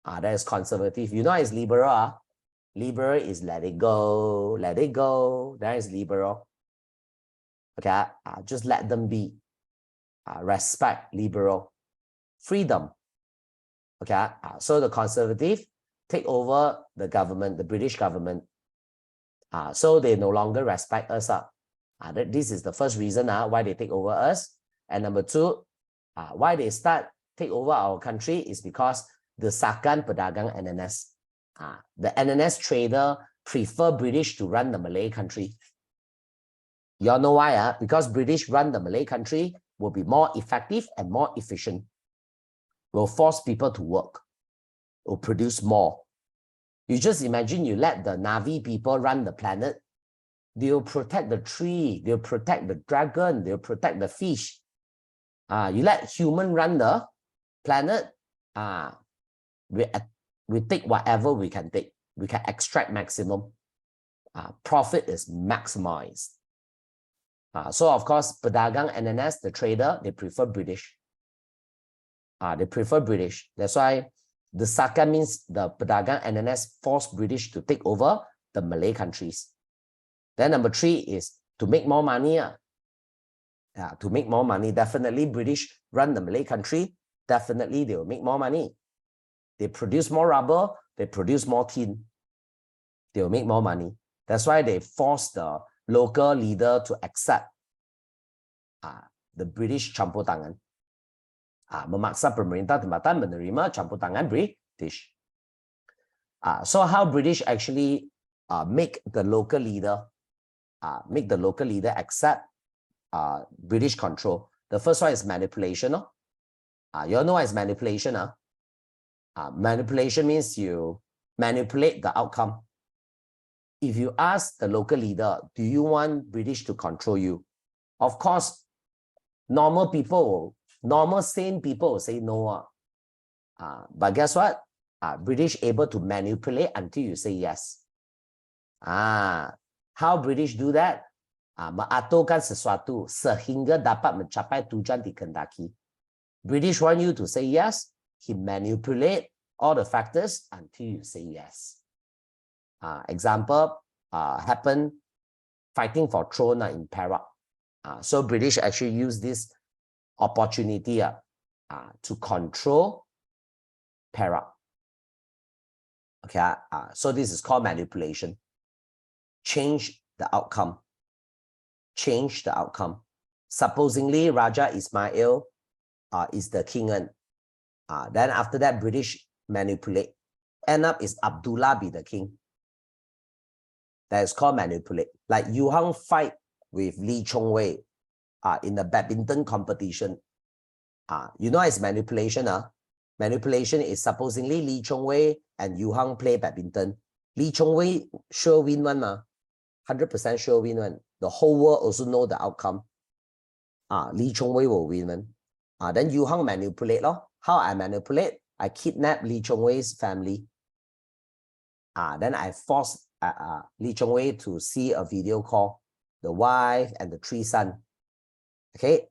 That is conservative. You know what is liberal? Liberal is let it go, let it go. That is liberal. Okay, just let them be. Respect, liberal. Freedom. Okay, so the conservative take over the government, the British government. So they no longer respect us. This is the first reason why they take over us. And number two, why they take over our country is because the Sakan Pedagang NNS. The NNS trader prefer British to run the Malay country. You all know why? Because British run the Malay country will be more effective and more efficient. Will force people to work. Will produce more. You just imagine you let the Navi people run the planet. They'll protect the tree. They'll protect the dragon. They'll protect the fish. You let human run the planet. We take whatever we can take. We can extract maximum. Profit is maximized. So of course, Pedagang NNS, the trader, they prefer British. They prefer British. That's why the Saka means the Pedagang NNS forced British to take over the Malay countries. Then number three is to make more money. To make more money, definitely British run the Malay country. Definitely they will make more money. They produce more rubber. They produce more tin. They will make more money. That's why they force the local leader to accept the British campur tangan. Memaksa pemerintah tempatan menerima campur tangan British. So how British actually make the local leader accept British control. The first one is manipulation. You all know what is manipulation? Manipulation means you manipulate the outcome. If you ask the local leader, do you want British to control you? Of course, normal sane people will say no. But guess what? British able to manipulate until you say yes. How British do that? Mengaturkan sesuatu sehingga dapat mencapai tujuan dikehendaki. British want you to say yes. He manipulate all the factors until you say yes. Example happen fighting for throne in Perak. So British actually use this opportunity to control Perak. Okay, so this is called manipulation. Change the outcome. Change the outcome. Supposingly, Raja Ismail is the king. Then after that, British manipulate. End up is Abdullah be the king. That is called manipulate. Like Yu Hang fight with Lee Chong Wei in the badminton competition. You know it's manipulation. Manipulation is supposingly Lee Chong Wei and Yu Hang play badminton. Lee Chong Wei sure win one. 100% sure win one. The whole world also know the outcome. Lee Chong Wei will win one. Then Yu Hang manipulate. How I manipulate? I kidnap Lee Chong Wei's family. Then I force Lee Chong Wei to see a video call, the wife and the 3 sons. Okay,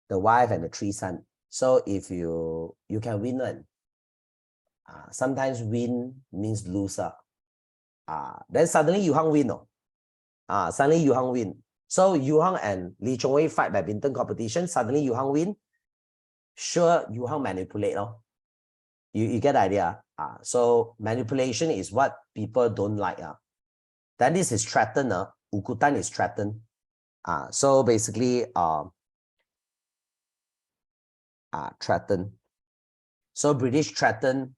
the wife and the 3 sons. So if you can win one, sometimes win means loser. Then suddenly Yu Hang win. Suddenly Yu Hang win. So Yu Hang and Lee Chong Wei fight badminton competition. Suddenly Yu Hang win. Sure, Yu Hang manipulate. You get the idea. So manipulation is what people don't like. Then this is threaten. Ukutan is threaten. So basically, threaten. So British threaten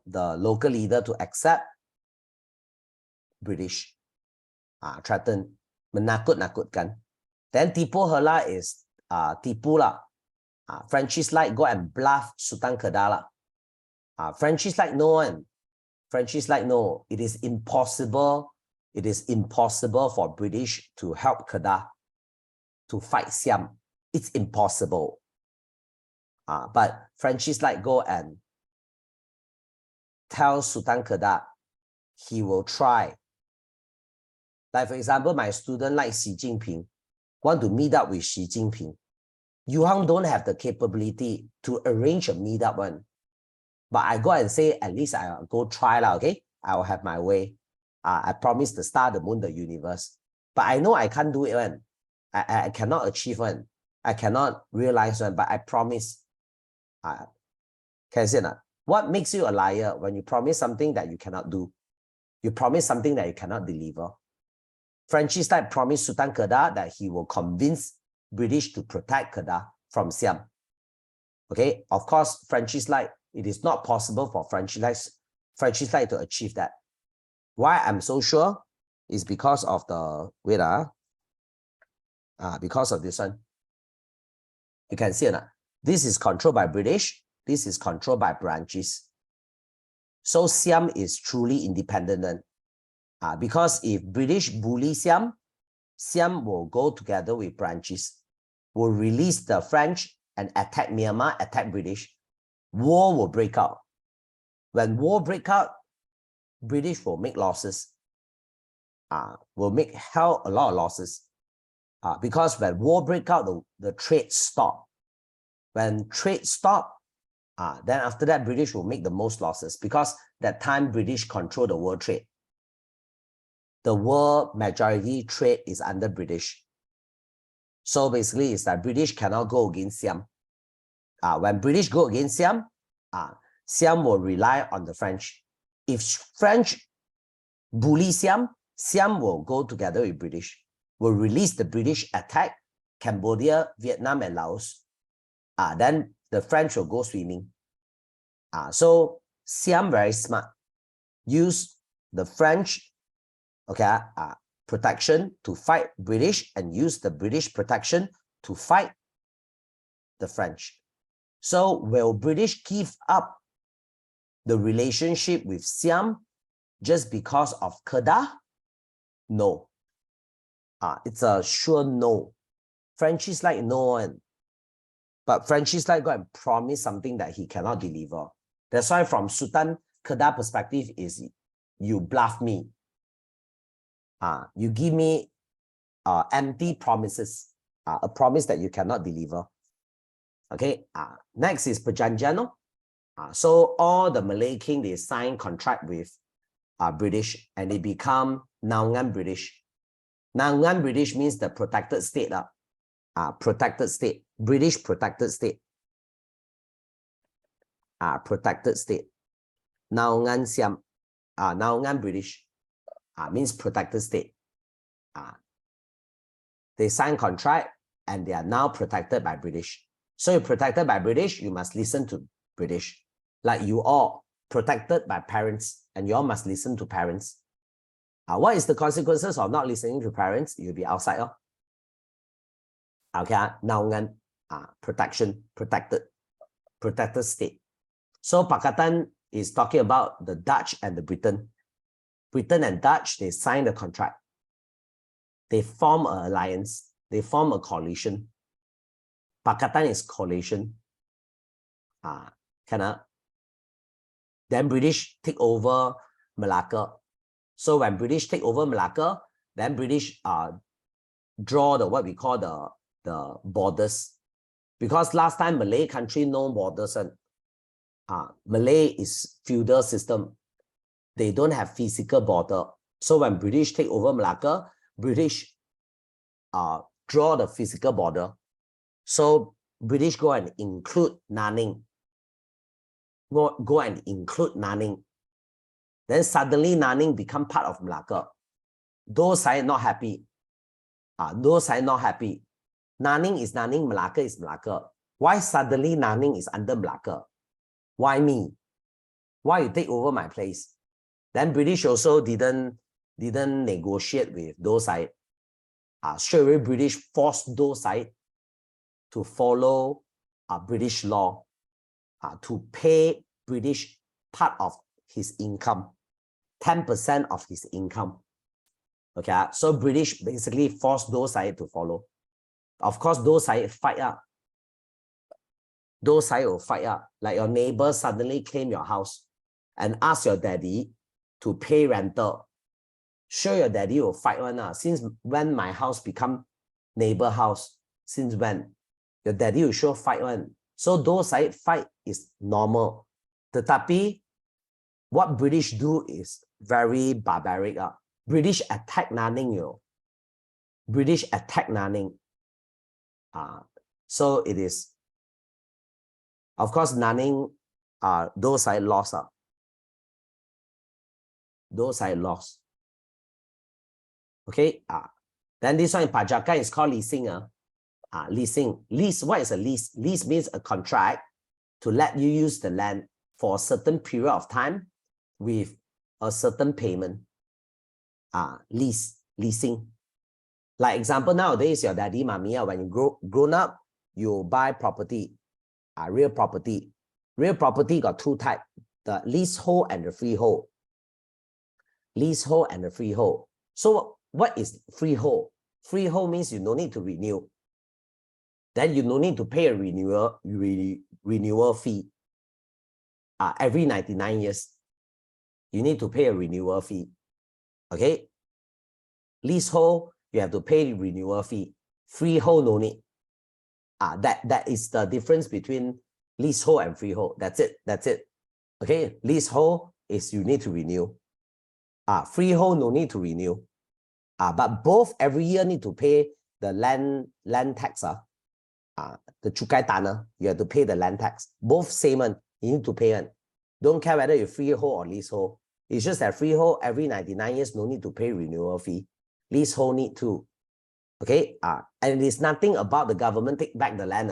the local leader to accept British. Threaten. Menakut-nakutkan. Then tipu hela is tipu lah. Frenchies like go and bluff Sultan Kedah. Frenchies like no one. Frenchies like no. It is impossible. It is impossible for British to help Kedah to fight Siam. It's impossible. But Frenchies like go and tell Sultan Kedah he will try. Like for example, my student like Xi Jinping, want to meet up with Xi Jinping. Yu Hang don't have the capability to arrange a meetup one. But I go and say, at least I'll go try lah, okay? I will have my way. I promise the star, the moon, the universe. But I know I can't do it one. I cannot achieve one. I cannot realize one, but I promise. Can you see that? What makes you a liar? When you promise something that you cannot do. You promise something that you cannot deliver. Frenchies like promise Sultan Kedah that he will convince British to protect Kedah from Siam. Okay, of course, Frenchies like it is not possible for Frenchies like to achieve that. Why I'm so sure is because of the because of this one. You can see it. This is controlled by British. This is controlled by branches. So Siam is truly independent. Because if British bully Siam, Siam will go together with branches, will release the French and attack Myanmar, attack British. War will break out. When war break out, British will make losses. Will make a lot of losses. Because when war break out, the trade stop. When trade stop, then after that, British will make the most losses because that time British control the world trade. The world majority trade is under British. So basically, it's that British cannot go against Siam. When British go against Siam, Siam will rely on the French. If French bully Siam, Siam will go together with British, will release the British attack Cambodia, Vietnam, and Laos. Then the French will go swimming. So Siam very smart. Use the French protection to fight British and use the British protection to fight the French. So will British give up the relationship with Siam just because of Kedah? No. It's a sure no. Frenchies like no one. But Frenchies like go and promise something that he cannot deliver. That's why from Sultan Kedah perspective is you bluff me. You give me empty promises, a promise that you cannot deliver. Okay. Next is perjanjian. So all the Malay king, they sign contract with British and they become Naungan British. Naungan British means the protected state. Protected state. British protected state. Protected state. Naungan Siam, Naungan British, means protected state. They sign contract and they are now protected by British. So you're protected by British, you must listen to British. Like you all protected by parents and you all must listen to parents. What is the consequences of not listening to parents? You'll be outside. Okay, Naungan, protection, protected state. So Pakatan is talking about the Dutch and the Britain. Britain and Dutch, they sign the contract. They form an alliance. They form a coalition. Pakatan is coalition. Then British take over Malacca. So when British take over Malacca, then British draw the what we call the borders. Because last time Malay country no borders and Malay is feudal system. They don't have physical border. So when British take over Malacca, British draw the physical border. So British go and include Nanning. Go and include Nanning. Then suddenly Nanning become part of Malacca. Those are not happy. Those are not happy. Nanning is Nanning, Malacca is Malacca. Why suddenly Nanning is under Malacca? Why me? Why you take over my place? Then British also didn't negotiate with those side. Straight away British forced those side to follow British law, to pay British part of his income, 10% of his income. Okay, so British basically forced those side to follow. Of course, those side fight up. Those side will fight up. Like your neighbor suddenly claim your house and ask your daddy to pay rental. Sure, your daddy will fight one. Since when my house become neighbor house? Since when? Your daddy will sure fight one. So those side fight is normal. Tetapi, what British do is very barbaric. British attack Nanning, British attack Nanning. So it is, of course, Nanning, those side lost. Those side lost. Okay. Then this one in Pajakan is called leasing. Leasing. Lease, what is a lease? Lease means a contract to let you use the land for a certain period of time with a certain payment. Leasing. Like example, nowadays, your daddy, mommy, when you grown up, you buy property, real property. Real property got two types, the leasehold and the freehold. Leasehold and the freehold. So what is freehold? Freehold means you no need to renew. Then you no need to pay a renewal fee. Every 99 years, you need to pay a renewal fee. Okay? Leasehold, you have to pay the renewal fee. Freehold, no need. That is the difference between leasehold and freehold. That's it. That's it. Okay? Leasehold is you need to renew. Freehold, no need to renew. But both every year need to pay the land tax. The cukai tanah, you have to pay the land tax. Both same one, you need to pay one. Don't care whether you're freehold or leasehold. It's just that freehold every 99 years no need to pay renewal fee. Leasehold need to. Okay, and it is nothing about the government take back the land.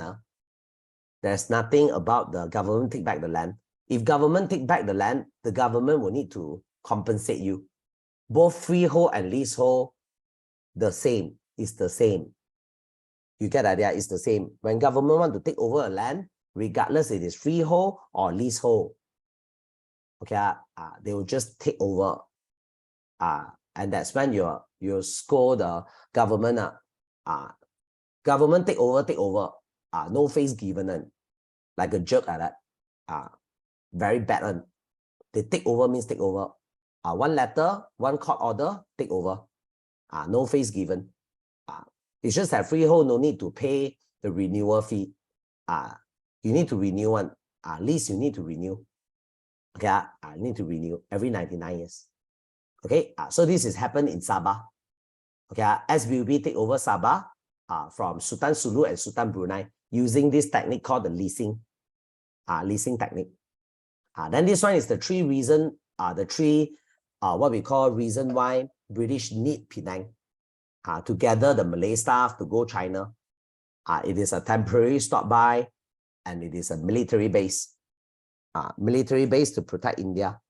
There's nothing about the government take back the land. If government take back the land, the government will need to compensate you. Both freehold and leasehold, the same. It's the same. You get the idea? It's the same. When government want to take over a land, regardless it is freehold or leasehold, okay, they will just take over. And that's when you scold the government. Government take over. No face given. Like a jerk like that. Very bad one. They take over means take over. One letter, one court order, take over. No face given. It's just that freehold no need to pay the renewal fee. You need to renew one. Lease you need to renew. Okay, you need to renew every 99 years. Okay, so this is happened in Sabah. Okay, SBUB take over Sabah from Sultan Sulu and Sultan Brunei using this technique called the leasing technique. Then this one is the three reason, what we call reason why British need Penang to gather the Malay staff to go China. It is a temporary stop by, and it is a military base. Military base to protect India.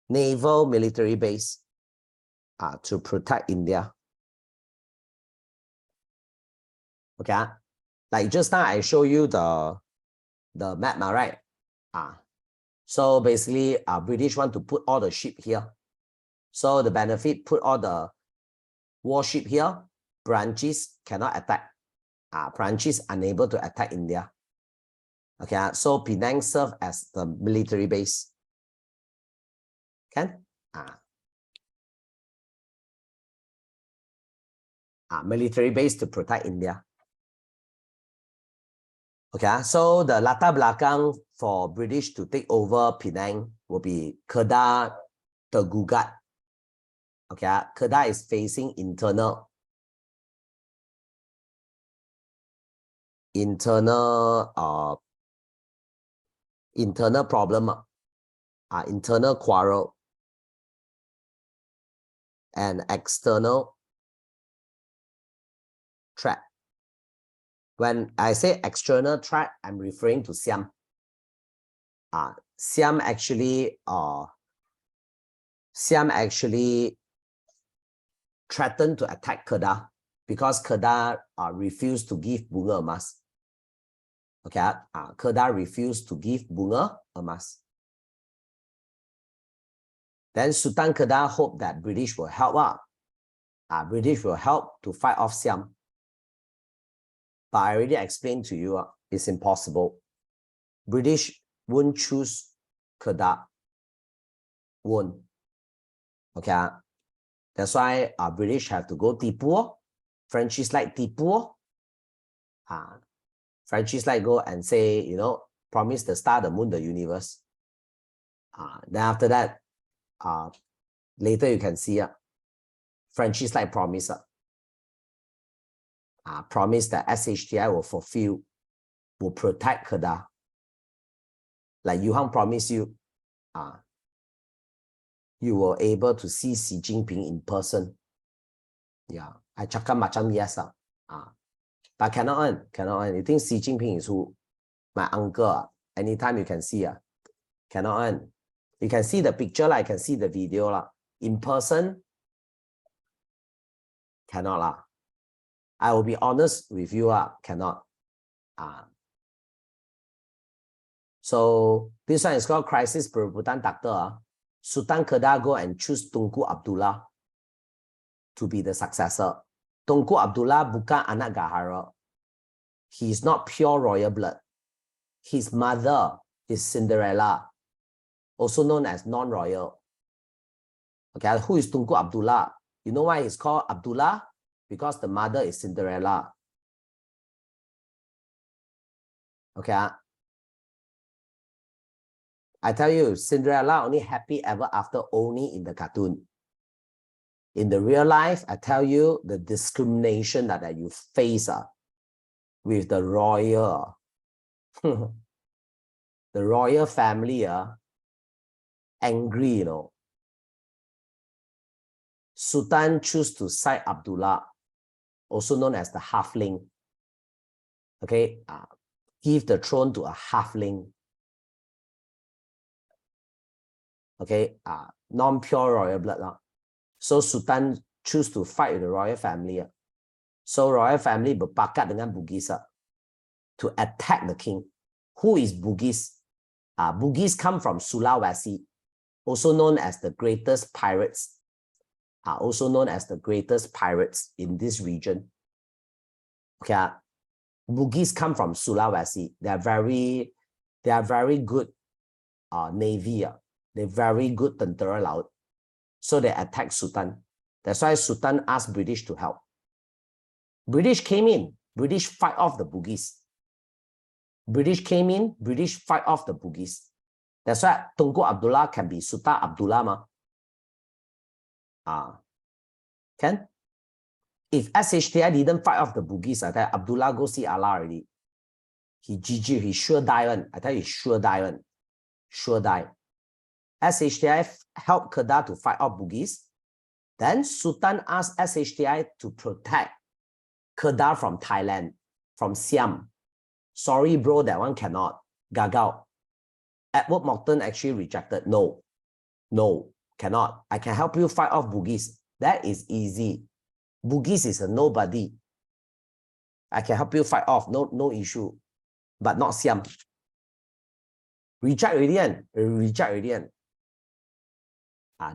Naval military base to protect India. Okay, like just now I show you the map, right? So basically, British want to put all the ship here. So the benefit, put all the warship here. Branches cannot attack. Branches unable to attack India. Okay, so Penang serve as the military base. Can? Military base to protect India. Okay, so the latar belakang for British to take over Penang will be Kedah tergugat. Okay, Kedah is facing internal problem, internal quarrel, and external threat. When I say external threat, I'm referring to Siam. Siam actually threatened to attack Kedah because Kedah refused to give bunga emas. Okay, Kedah refused to give bunga emas. Then Sultan Kedah hoped that British will help out. British will help to fight off Siam. But I already explained to you, it's impossible. British won't choose Kedah. Won't. Okay. That's why British have to go Tipu. Frenchies like Tipu. Frenchies like go and say, you know, promise the star, the moon, the universe. Then after that, later you can see Frenchies like promise. Promise that SHTI will fulfill, will protect Kedah. Like Yuhang promised you, you were able to see Xi Jinping in person. Yeah, I cakap macam yes. But cannot earn. You think Xi Jinping is who? My uncle. Anytime you can see. Cannot earn. You can see the picture, I can see the video. In person, cannot. I will be honest with you, cannot. So this one is called crisis perebutan takhta. Sultan Kedah go and choose Tunku Abdullah to be the successor. Tunku Abdullah bukan anak Gahara. He is not pure royal blood. His mother is Cinderella, also known as non-royal. Okay, who is Tunku Abdullah? You know why he's called Abdullah? Because the mother is Cinderella. Okay. I tell you, Cinderella only happy ever after only in the cartoon. In the real life, I tell you, the discrimination that you face with the royal, the royal family angry, you know. Sultan choose to side Abdullah, also known as the halfling. Okay, give the throne to a halfling. Okay, non-pure royal blood. So Sultan choose to fight with the royal family. So royal family berpakat dengan Bugis to attack the king. Who is Bugis? Bugis come from Sulawesi, also known as the greatest pirates. Also known as the greatest pirates in this region. Okay, Bugis come from Sulawesi. They are very good navy. They're very good tentera laut. So they attack Sultan. That's why Sultan asked British to help. British came in. British fight off the Bugis. British came in. British fight off the Bugis. That's why Tunku Abdullah can be Sultan Abdullah. Can? If SHTI didn't fight off the Bugis, I tell you, Abdullah go see Allah already. He GG, he sure die one. I tell you, he sure die one. Sure die. SHTI helped Kedah to fight off Bugis. Then Sultan asked SHTI to protect Kedah from Thailand, from Siam. Sorry, bro, that one cannot. Gagal. Edward Morton actually rejected. No, cannot. I can help you fight off Bugis. That is easy. Bugis is a nobody. I can help you fight off. No issue. But not Siam. Reject already. Reject already.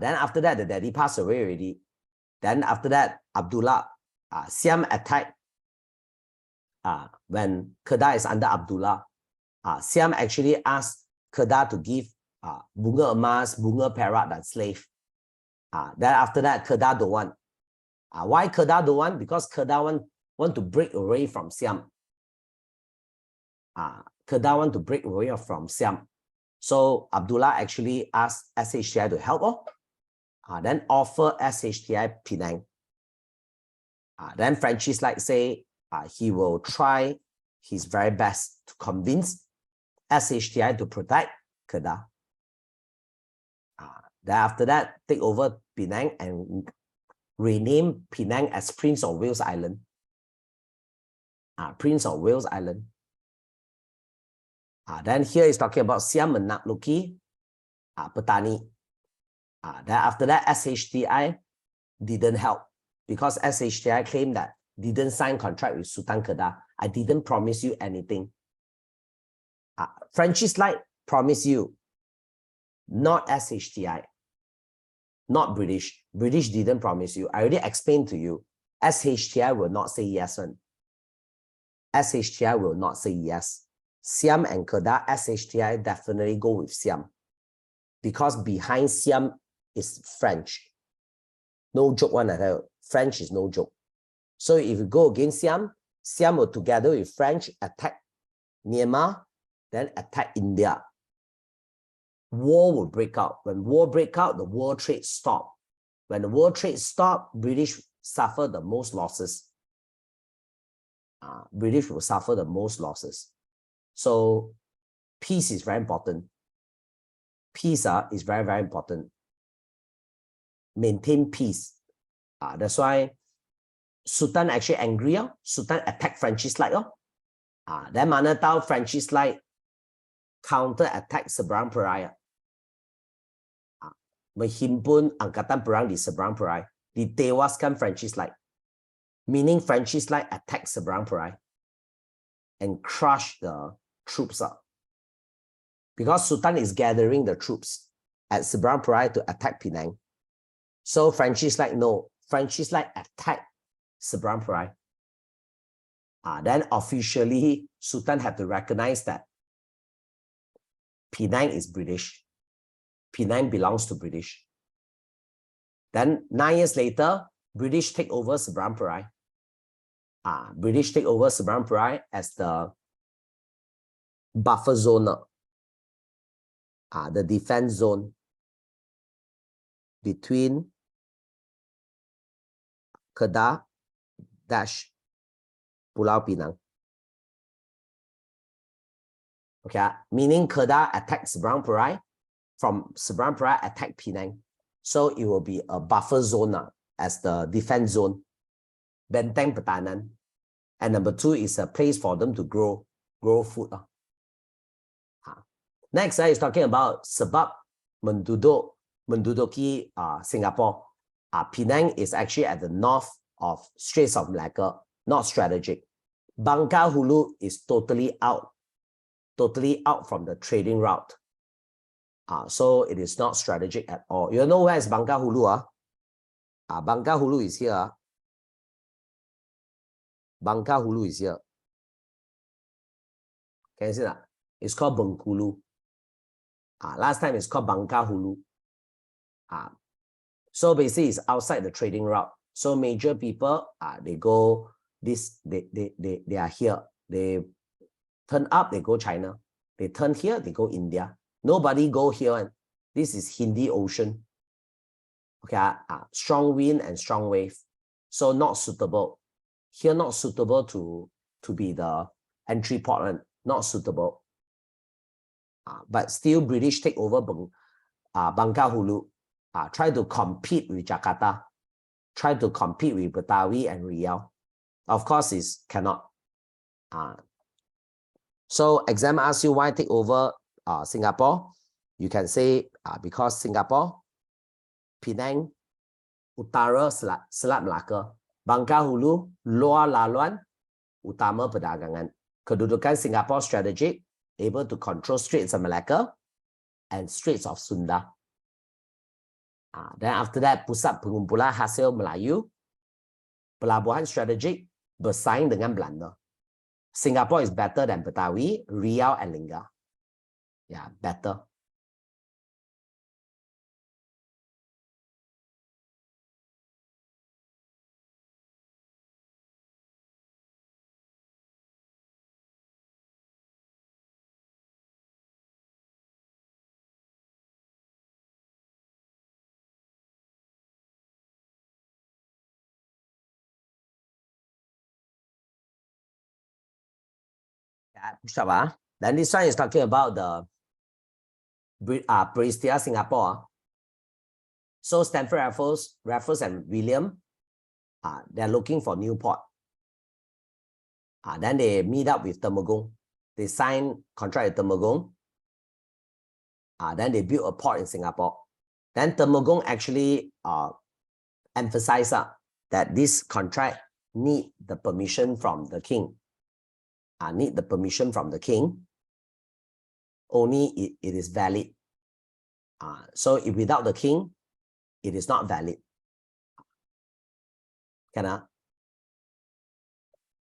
Then after that, the daddy passed away already. Then after that, Abdullah, Siam attacked. When Kedah is under Abdullah, Siam actually asked Kedah to give bunga emas, bunga perak, dan slave. Then after that, Kedah don't want. Why Kedah don't want? Because Kedah want to break away from Siam. Kedah want to break away from Siam. So Abdullah actually asked SHTI to help. Then offer SHTI Penang. Then Francis like say he will try his very best to convince SHTI to protect Kedah. Then after that, take over Penang and rename Penang as Prince of Wales Island. Prince of Wales Island. Then here is talking about Siam menakluki petani. Then after that, SHTI didn't help because SHTI claimed that didn't sign contract with Sultan Kedah. I didn't promise you anything. Francis Light promised you, not SHTI, not British. British didn't promise you. I already explained to you. SHTI will not say yes. SHTI will not say yes. Siam and Kedah, SHTI definitely go with Siam because behind Siam is French. No joke one at all. French is no joke. So if you go against Siam, Siam will together with French attack Myanmar, then attack India. War will break out. When war break out, the world trade stop. When the world trade stop, British suffer the most losses. British will suffer the most losses. So peace is very important. Peace is very, very important. Maintain peace. That's why Sultan actually angry. Sultan attacked Francis Light. Then mana tahu Francis Light counter-attack Seberang Perai. Menghimpun angkatan perang di Seberang Perai. Ditewaskan Francis Light. Meaning Francis Light attacked Seberang Perai and crushed the troops up. Because Sultan is gathering the troops at Seberang Perai to attack Penang. So Francis Light, no. Francis Light attacked Seberang Perai. Then officially, Sultan had to recognize that Penang is British. Penang belongs to British. Then 9 years later, British take over Seberang Perai. British take over Seberang Perai as the buffer zone, the defense zone between Kedah - Pulau Pinang. Okay, meaning Kedah attack Seberang Perai, from Seberang Perai attack Penang. So it will be a buffer zone as the defense zone. Benteng pertahanan. And number 2 is a place for them to grow food. Next is talking about sebab menduduki Singapore. Penang is actually at the north of Straits of Malacca, not strategic. Bangka Hulu is totally out from the trading route. So it is not strategic at all. You know where is Bangka Hulu? Bangka Hulu is here. Bangka Hulu is here. Can you see that? It's called Bengkulu. Last time it's called Bangka Hulu. So basically it's outside the trading route. So major people, they go this, they are here. They turn up, they go China. They turn here, they go India. Nobody go here. This is Hindi Ocean. Okay, strong wind and strong wave. So not suitable. Here, not suitable to be the entry port, not suitable. But still British take over Bangka Hulu, try to compete with Jakarta, try to compete with Betawi and Riau. Of course, it cannot. So exam asks you why take over Singapore. You can say because Singapore, Penang, Utara Selat Melaka, Bangka Hulu, Luar Laluan, Utama Perdagangan. Kedudukan Singapore strategic, able to control Straits of Malacca and Straits of Sunda. Then after that, pusat pengumpulan hasil Melayu, pelabuhan strategic, bersaing dengan Belanda. Singapore is better than Betawi, Riau, and Lingga. Yeah, better. Then this one is talking about the Prestia Singapore. So Stanford Raffles and William, they're looking for new port. Then they meet up with Temenggong. They sign contract with Temenggong. Then they build a port in Singapore. Then Temenggong actually emphasize that this contract need the permission from the king. Need the permission from the king. Only it is valid. So if without the king, it is not valid.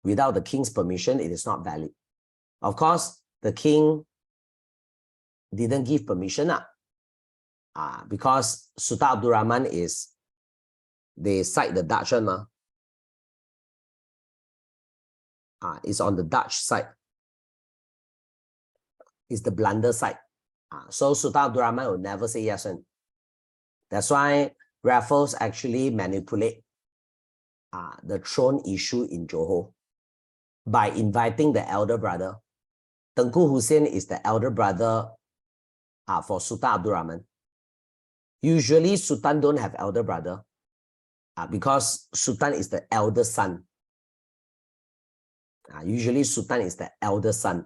Without the king's permission, it is not valid. Of course, the king didn't give permission because Sultan Abdul Rahman they cite the Dutch one. It's on the Dutch side. It's the blunder side. So Sultan Abdul Rahman will never say yes. That's why Raffles actually manipulate the throne issue in Johor by inviting the elder brother. Tengku Hussein is the elder brother for Sultan Abdul Rahman. Usually Sultan don't have elder brother because Sultan is the elder son. Usually Sultan is the elder son.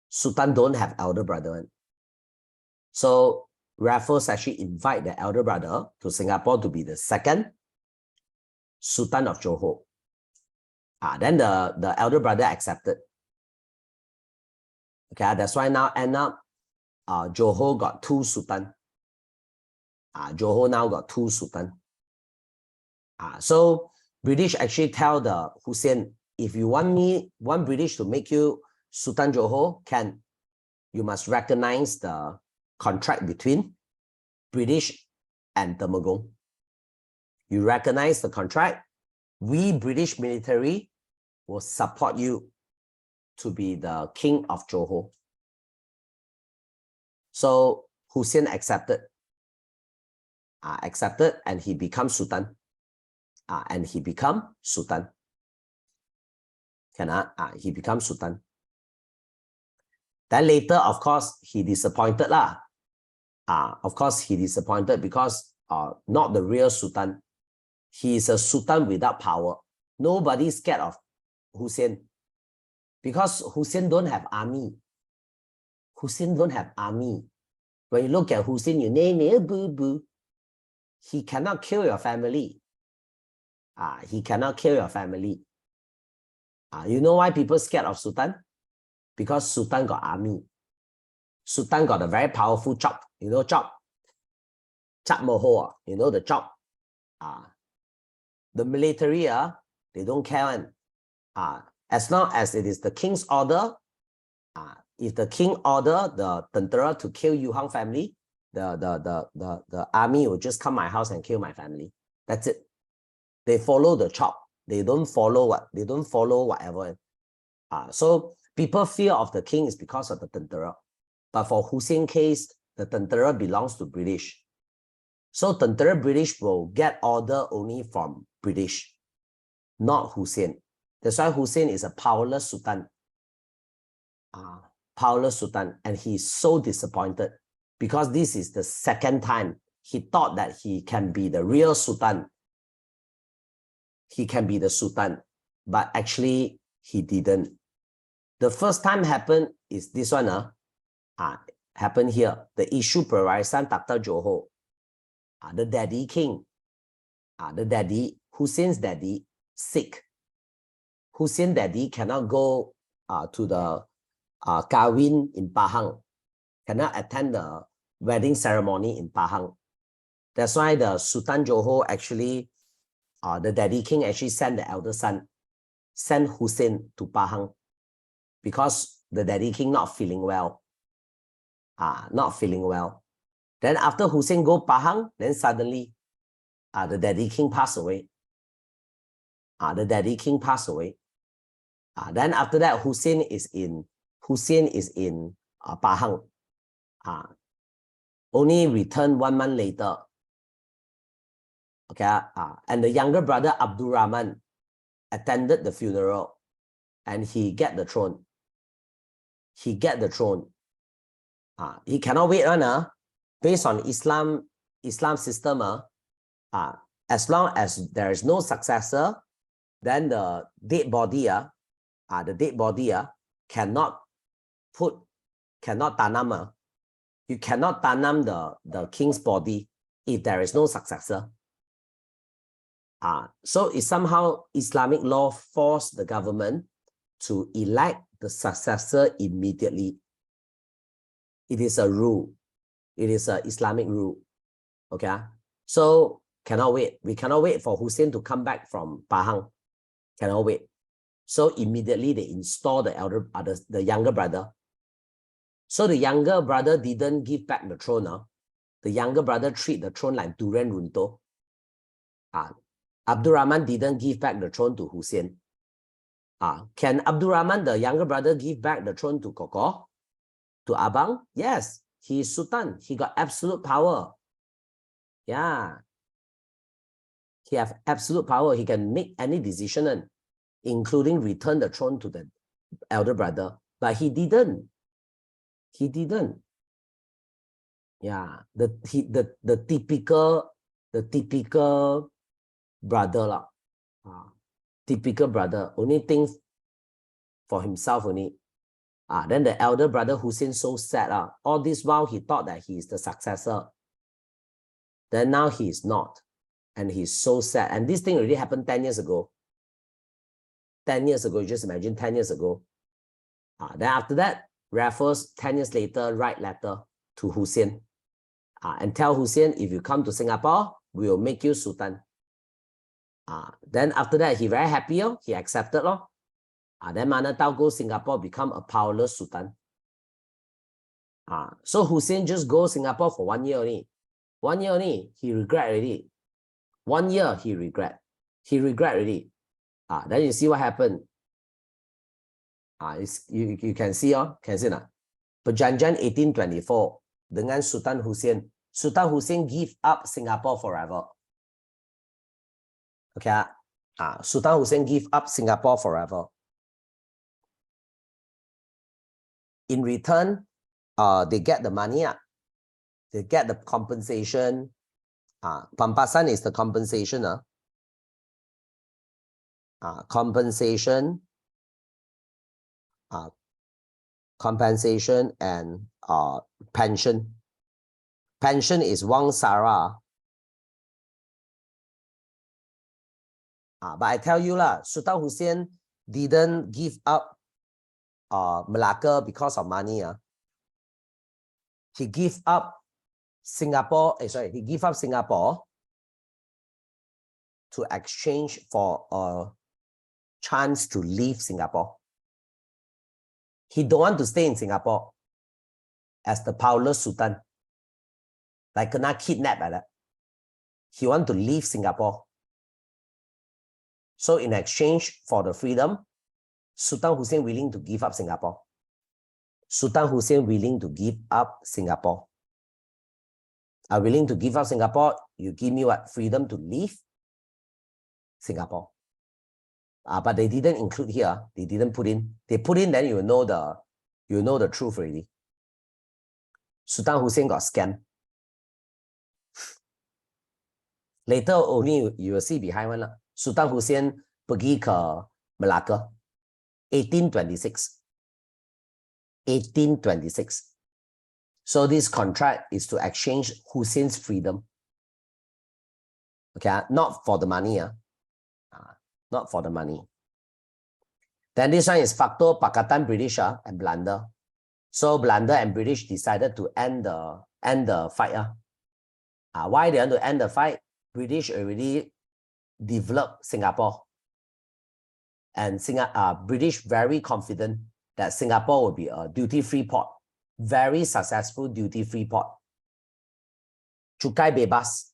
Sultan don't have elder brother. So Raffles actually invite the elder brother to Singapore to be the second Sultan of Johor. Then the elder brother accepted. Okay, that's why now end up Johor got two Sultan. Johor now got two Sultan. So British actually tell the Hussein, if you want British to make you Sultan Johor, you must recognize the contract between British and Temenggong. You recognize the contract, we British military will support you to be the king of Johor. So Hussein accepted, and he becomes Sultan. He becomes Sultan. He becomes Sultan. Then later, of course, he disappointed lah. Of course, he disappointed because not the real Sultan. He is a Sultan without power. Nobody is scared of Hussein because Hussein don't have army. Hussein don't have army. When you look at Hussein, you name boo boo. He cannot kill your family. He cannot kill your family. You know why people scared of Sultan? Because Sultan got army. Sultan got a very powerful chop. You know chop? Chop moho. You know the chop? The military, they don't care. As long as it is the king's order, if the king order the tentera to kill Yu Hang family, the army will just come my house and kill my family. That's it. They follow the chop. They don't follow whatever. So people fear of the king is because of the tentera. But for Hussein case, the tentera belongs to British. So tentera British will get order only from British. not Hussein. That's why Hussein is a powerless sultan. Powerless sultan, and he's so disappointed because this is the second time he thought that he can be the real sultan. He can be the sultan, but actually he didn't. The first time happened is this one. Happened here. The issue Perwarisan Takhta Johor. The daddy king. The daddy, Hussein's daddy, sick. Hussein's daddy cannot go to the Kawin in Pahang, cannot attend the wedding ceremony in Pahang. That's why the Sultan Johor actually, the daddy king actually sent the elder son, sent Hussein to Pahang because the daddy king not feeling well. Not feeling well. Then after Hussein go Pahang, then suddenly the daddy king passed away. The daddy king passed away. Then after that, Hussein is in Pahang. Only returned 1 month later. Okay, and the younger brother Abdul Rahman attended the funeral, and he get the throne. He get the throne. He cannot wait on. Based on Islam system. As long as there is no successor, then the dead body cannot tanam. You cannot tanam the king's body if there is no successor. So it's somehow Islamic law forced the government to elect the successor immediately. It is a rule. It is an Islamic rule. Okay. So cannot wait. We cannot wait for Hussein to come back from Pahang. Cannot wait. So immediately they install the younger brother. So the younger brother didn't give back the throne. The younger brother treat the throne like durian runtuh. Abdul Rahman didn't give back the throne to Hussein. Can Abdul Rahman, the younger brother, give back the throne to Koko? To Abang? Yes. He is Sultan. He got absolute power. Yeah. He have absolute power. He can make any decision, including return the throne to the elder brother. But he didn't. He didn't. Yeah. The typical brother. Typical brother. Only think for himself only. Then the elder brother Hussein so sad. All this while he thought that he is the successor. Then now he is not. And he's so sad. And this thing already happened 10 years ago. 10 years ago, you just imagine 10 years ago. Then after that, Raffles, 10 years later, write letter to Hussein. And tell Hussein, if you come to Singapore, we will make you Sultan. Then after that, he very happy. He accepted. Then Mana Tao go Singapore, become a powerless Sultan. So Hussein just go Singapore for 1 year only. 1 year only, he regret already. 1 year, he regret. He regret already. Then you see what happened. You can see, can see na? Perjanjian 1824 dengan Sultan Hussein. Sultan Hussein give up Singapore forever. Okay. Sultan Hussein give up Singapore forever. In return, they get the money. They get the compensation. Pampasan is the compensation. Compensation and pension. Pension is Wang Sara. But I tell you Sultan Hussein didn't give up Malacca because of money. He gave up Singapore. He gave up Singapore to exchange for a chance to leave Singapore. He don't want to stay in Singapore as the powerless Sultan. Like kena kidnap like that. He want to leave Singapore. So in exchange for the freedom, Sultan Hussein willing to give up Singapore. Sultan Hussein willing to give up Singapore. Willing to give up Singapore, you give me what? Freedom to leave Singapore. But they didn't include here. They didn't put in. They put in, then you know the truth already. Sultan Hussein got scammed. Later only you will see behind one. Sultan Hussein pergi ke Melaka. 1826. 1826. So this contract is to exchange Hussein's freedom. Okay, not for the money. Not for the money. Then this one is Faktor Pakatan British and Belanda. So Belanda and British decided to end the fight. Why they want to end the fight? British already developed Singapore. And British very confident that Singapore will be a duty-free port. Very successful duty-free port. Cukai bebas.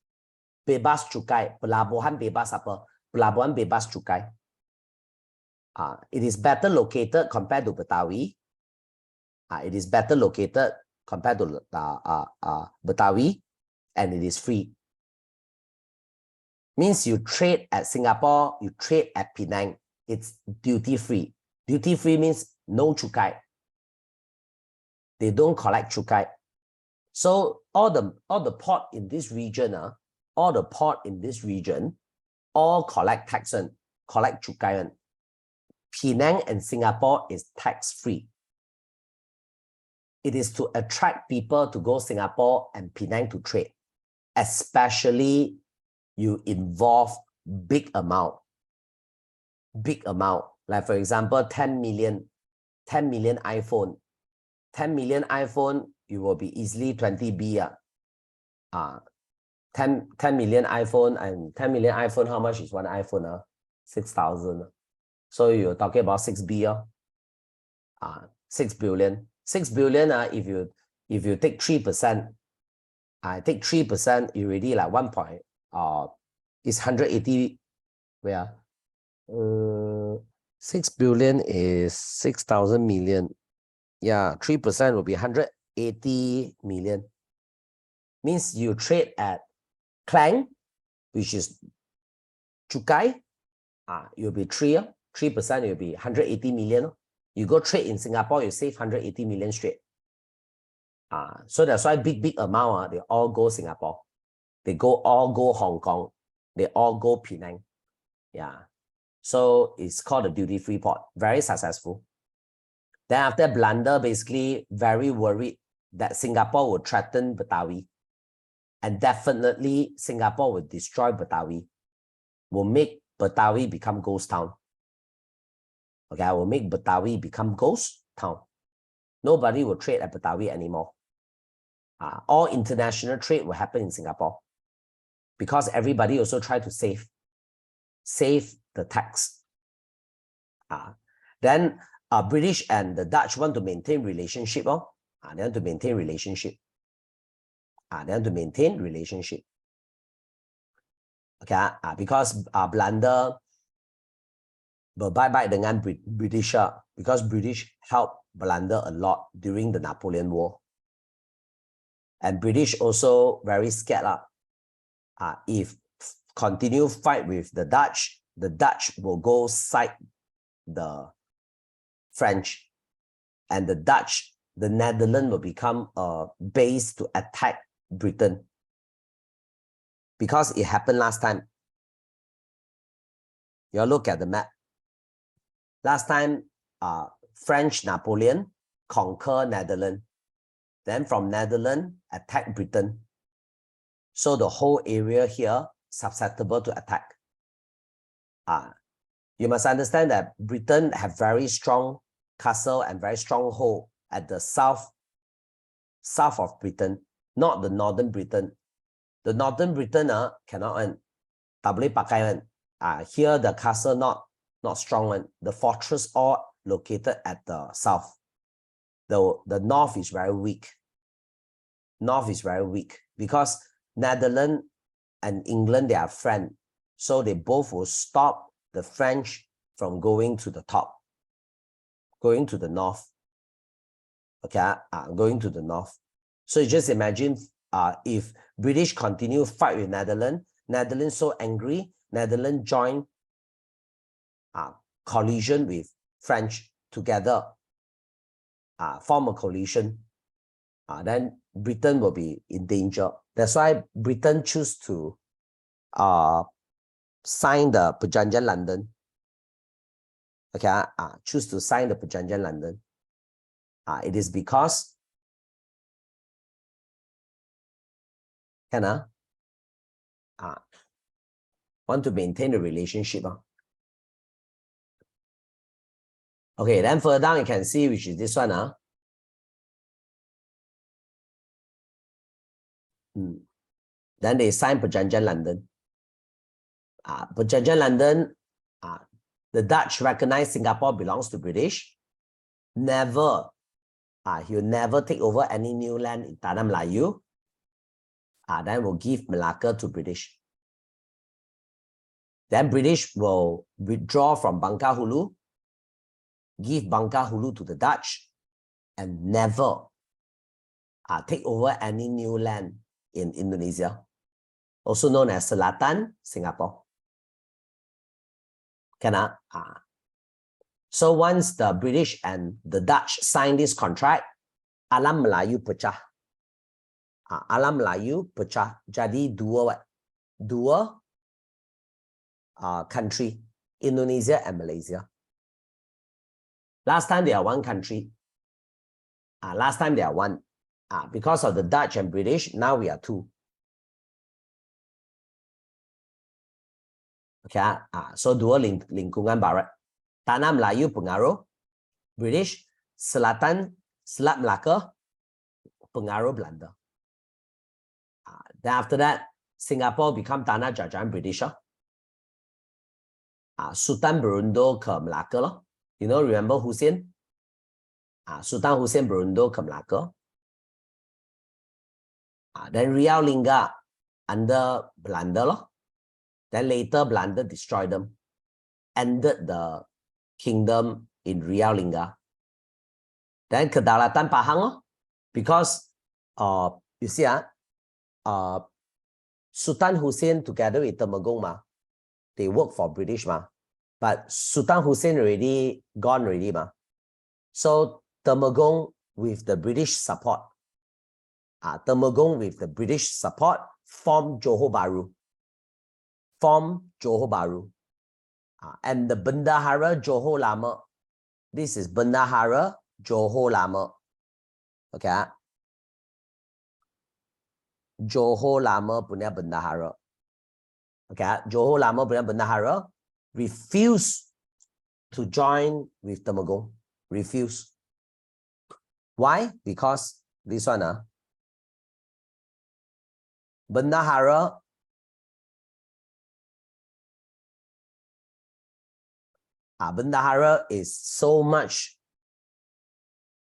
Bebas cukai. Pelabuhan bebas apa? Pelabuhan bebas cukai. It is better located compared to Betawi. It is better located compared to Betawi, and it is free. Means you trade at Singapore, you trade at Penang. It's duty-free. Duty-free means no cukai. They don't collect cukai. So all the port in this region, all collect taxation, collect cukai. Penang and Singapore is tax-free. It is to attract people to go Singapore and Penang to trade, especially you involve big amount. Like for example, 10 million iPhone. 10 million iPhone, you will be easily 20B. 10 million iPhone, and 10 million iPhone, how much is one iPhone? 6,000. So you're talking about 6B. 6 billion. 6 billion, if you take 3%, take 3%, you already like 1 point, is 180, where 6 billion is 6,000 million. Yeah, 3% will be 180 million. Means you trade at Klang, which is cukai, you'll be 3%, you'll be 180 million. You go trade in Singapore, you save 180 million straight. So that's why big amount, they all go Singapore. They all go Hong Kong. They all go Penang. Yeah. So it's called a duty-free port. Very successful. Then after Belanda, basically very worried that Singapore will threaten Betawi. And definitely Singapore will destroy Betawi. Will make Betawi become ghost town. Okay, I will make Betawi become ghost town. Nobody will trade at Betawi anymore. All international trade will happen in Singapore because everybody also try to save the tax. Then British and the Dutch want to maintain relationship. They want to maintain relationship. They want to maintain relationship. Okay, because Belanda bye-bye dengan British, because British helped Belanda a lot during the Napoleon War. And British also very scared. If continue fight with the Dutch will go side the French. And the Netherlands will become a base to attack Britain. Because it happened last time. You look at the map. Last time, French Napoleon conquer Netherlands. Then from Netherlands, attack Britain. So the whole area here susceptible to attack. You must understand that Britain have very strong castle and very strong hold at the south of Britain, not the northern Britain. The northern Britain cannot tak boleh pakai. Here the castle not strong one. The fortress all located at the south. The north is very weak. North is very weak because Netherlands and England, they are friends. So they both will stop the French from going to the top, going to the north. Okay, going to the north. So you just imagine if British continue fight with Netherlands, Netherlands so angry, Netherlands join collision with French together, form a coalition, then Britain will be in danger. That's why Britain choose to sign the Perjanjian London. Okay, choose to sign the Perjanjian London. It is because want to maintain the relationship. Okay, then further down you can see which is this one. Then they signed Perjanjian London. Perjanjian London, the Dutch recognize Singapore belongs to British. Never, he'll never take over any new land in Tanah Melayu. Then will give Malacca to British. Then British will withdraw from Bangka Hulu, give Bangka Hulu to the Dutch, and never take over any new land in Indonesia, also known as Selatan, Singapore. So once the British and the Dutch signed this contract, Alam Melayu pecah. Alam Melayu pecah. Jadi dua country, Indonesia and Malaysia. Last time they are one country. Last time they are one. Because of the Dutch and British, now we are two. Okay, so dua lingkungan barat. Tanah Melayu pengaruh British, Selatan, Selat Melaka pengaruh Belanda. Then after that, Singapore become Tanah Jajahan British. Sultan berundur ke Melaka loh. You know, remember Hussein? Sultan Hussein berundur ke Melaka. Then Riau Lingga under Belanda loh. Then later Belanda destroyed them, ended the kingdom in Riau Lingga. Then Kedaulatan Pahang loh, because you see Sultan Hussein together with Temenggung they work for British but Sultan Hussein already gone already so Temenggung with the British support, form Johor Bahru, and the Bendahara Johor Lama. This is Bendahara Johor Lama. Okay, Johor Lama punya Bendahara. Okay, Johor Lama punya Bendahara refuse to join with Temenggung. Refuse. Why? Because this one, Bendahara Bendahara is so much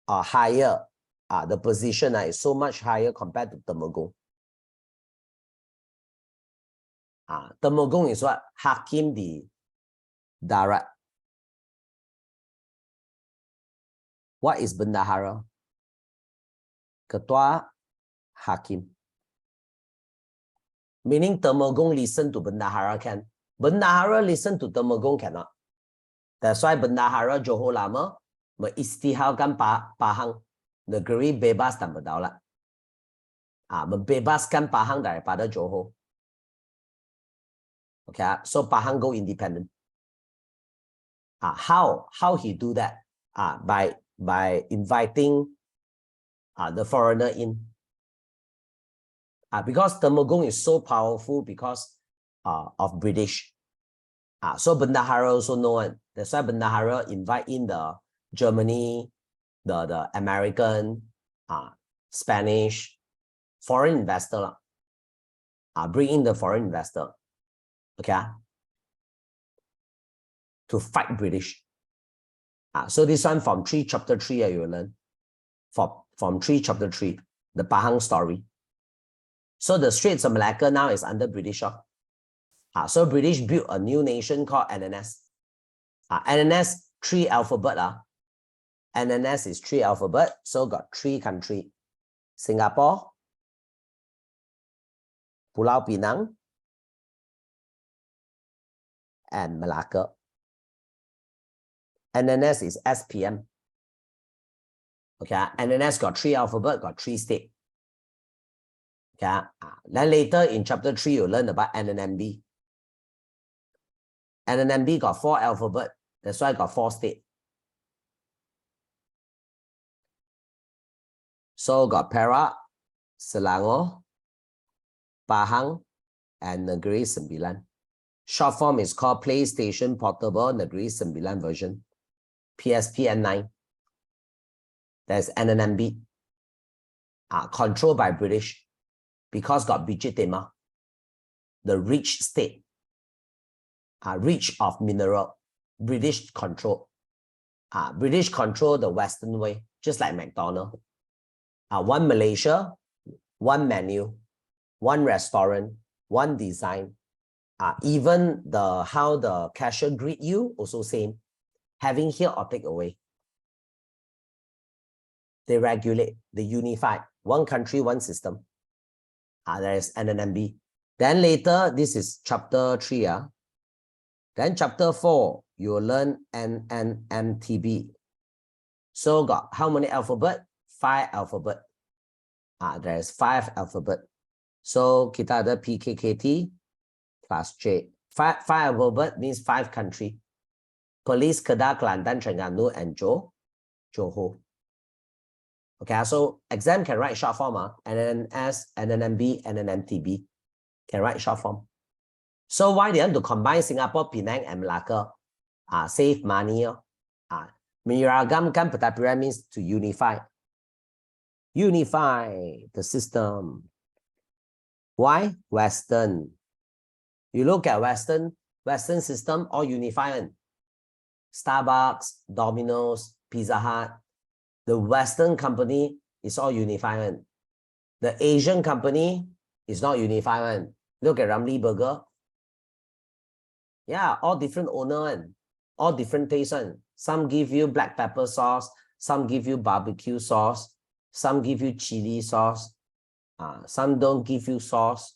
higher. The position is so much higher compared to Temenggung. Temenggung is what? Hakim di Darat. What is Bendahara? Ketua Hakim. Meaning Temenggung listen to Bendahara can. Bendahara listen to Temenggung cannot. That's why Bendahara Johor Lama mengistiharkan Pahang, negeri bebas dan berdaulat. Membebaskan Pahang daripada Johor. Okay, so Pahang go independent. How he do that? By inviting the foreigner in. Because Temenggung is so powerful because of British. So Bendahara also know it. That's why Bendahara invite in the Germany, the American, Spanish, foreign investor. Bring in the foreign investor. Okay, to fight British. So this one from chapter 3 you will learn. From chapter 3, the Pahang story. So the Straits of Malacca now is under British. So British built a new nation called NNS. NNS 3 alphabet. NNS is 3 alphabet, so got 3 countries. Singapore, Pulau Pinang, and Malacca. NNS is SPM. Okay, NNS got 3 alphabet, got 3 state. Okay, then later in chapter 3, you learn about NNMB. NNMB got 4 alphabet, that's why I got 4 state. So got Perak, Selangor, Pahang, and Negeri Sembilan. Short form is called PlayStation Portable Negeri Sembilan version. PSPN 9. There's NNMB. Controlled by British because got Biji Timah, the rich state, rich of mineral. British control. British control the Western way, just like McDonald's. One Malaysia, one menu, one restaurant, one design. Even how the cashier greet you also same. Having here or take away. They regulate, they unify. One country, one system. There is NNMB. Then later, this is chapter 3. Then chapter 4, you will learn NNMTB. So got how many alphabet? 5 alphabet. There is 5 alphabet. So kita ada PKKT plus J. 5 alphabet means 5 country. Police, Kedah, Kelantan, Terengganu, and Johor. Okay, so exam can write short form, NNS, NNMB, NNMTB. Can write short form. So why they want to combine Singapore, Penang, and Malacca? Save money. Meragamkan Pentadbiran means to unify. Unify the system. Why? Western. You look at Western system, all unified. Starbucks, Domino's, Pizza Hut. The Western company is all unified. The Asian company is not unified. Look at Ramly Burger. Yeah, all different owner, all different taste. Some give you black pepper sauce, some give you barbecue sauce, some give you chili sauce, some don't give you sauce,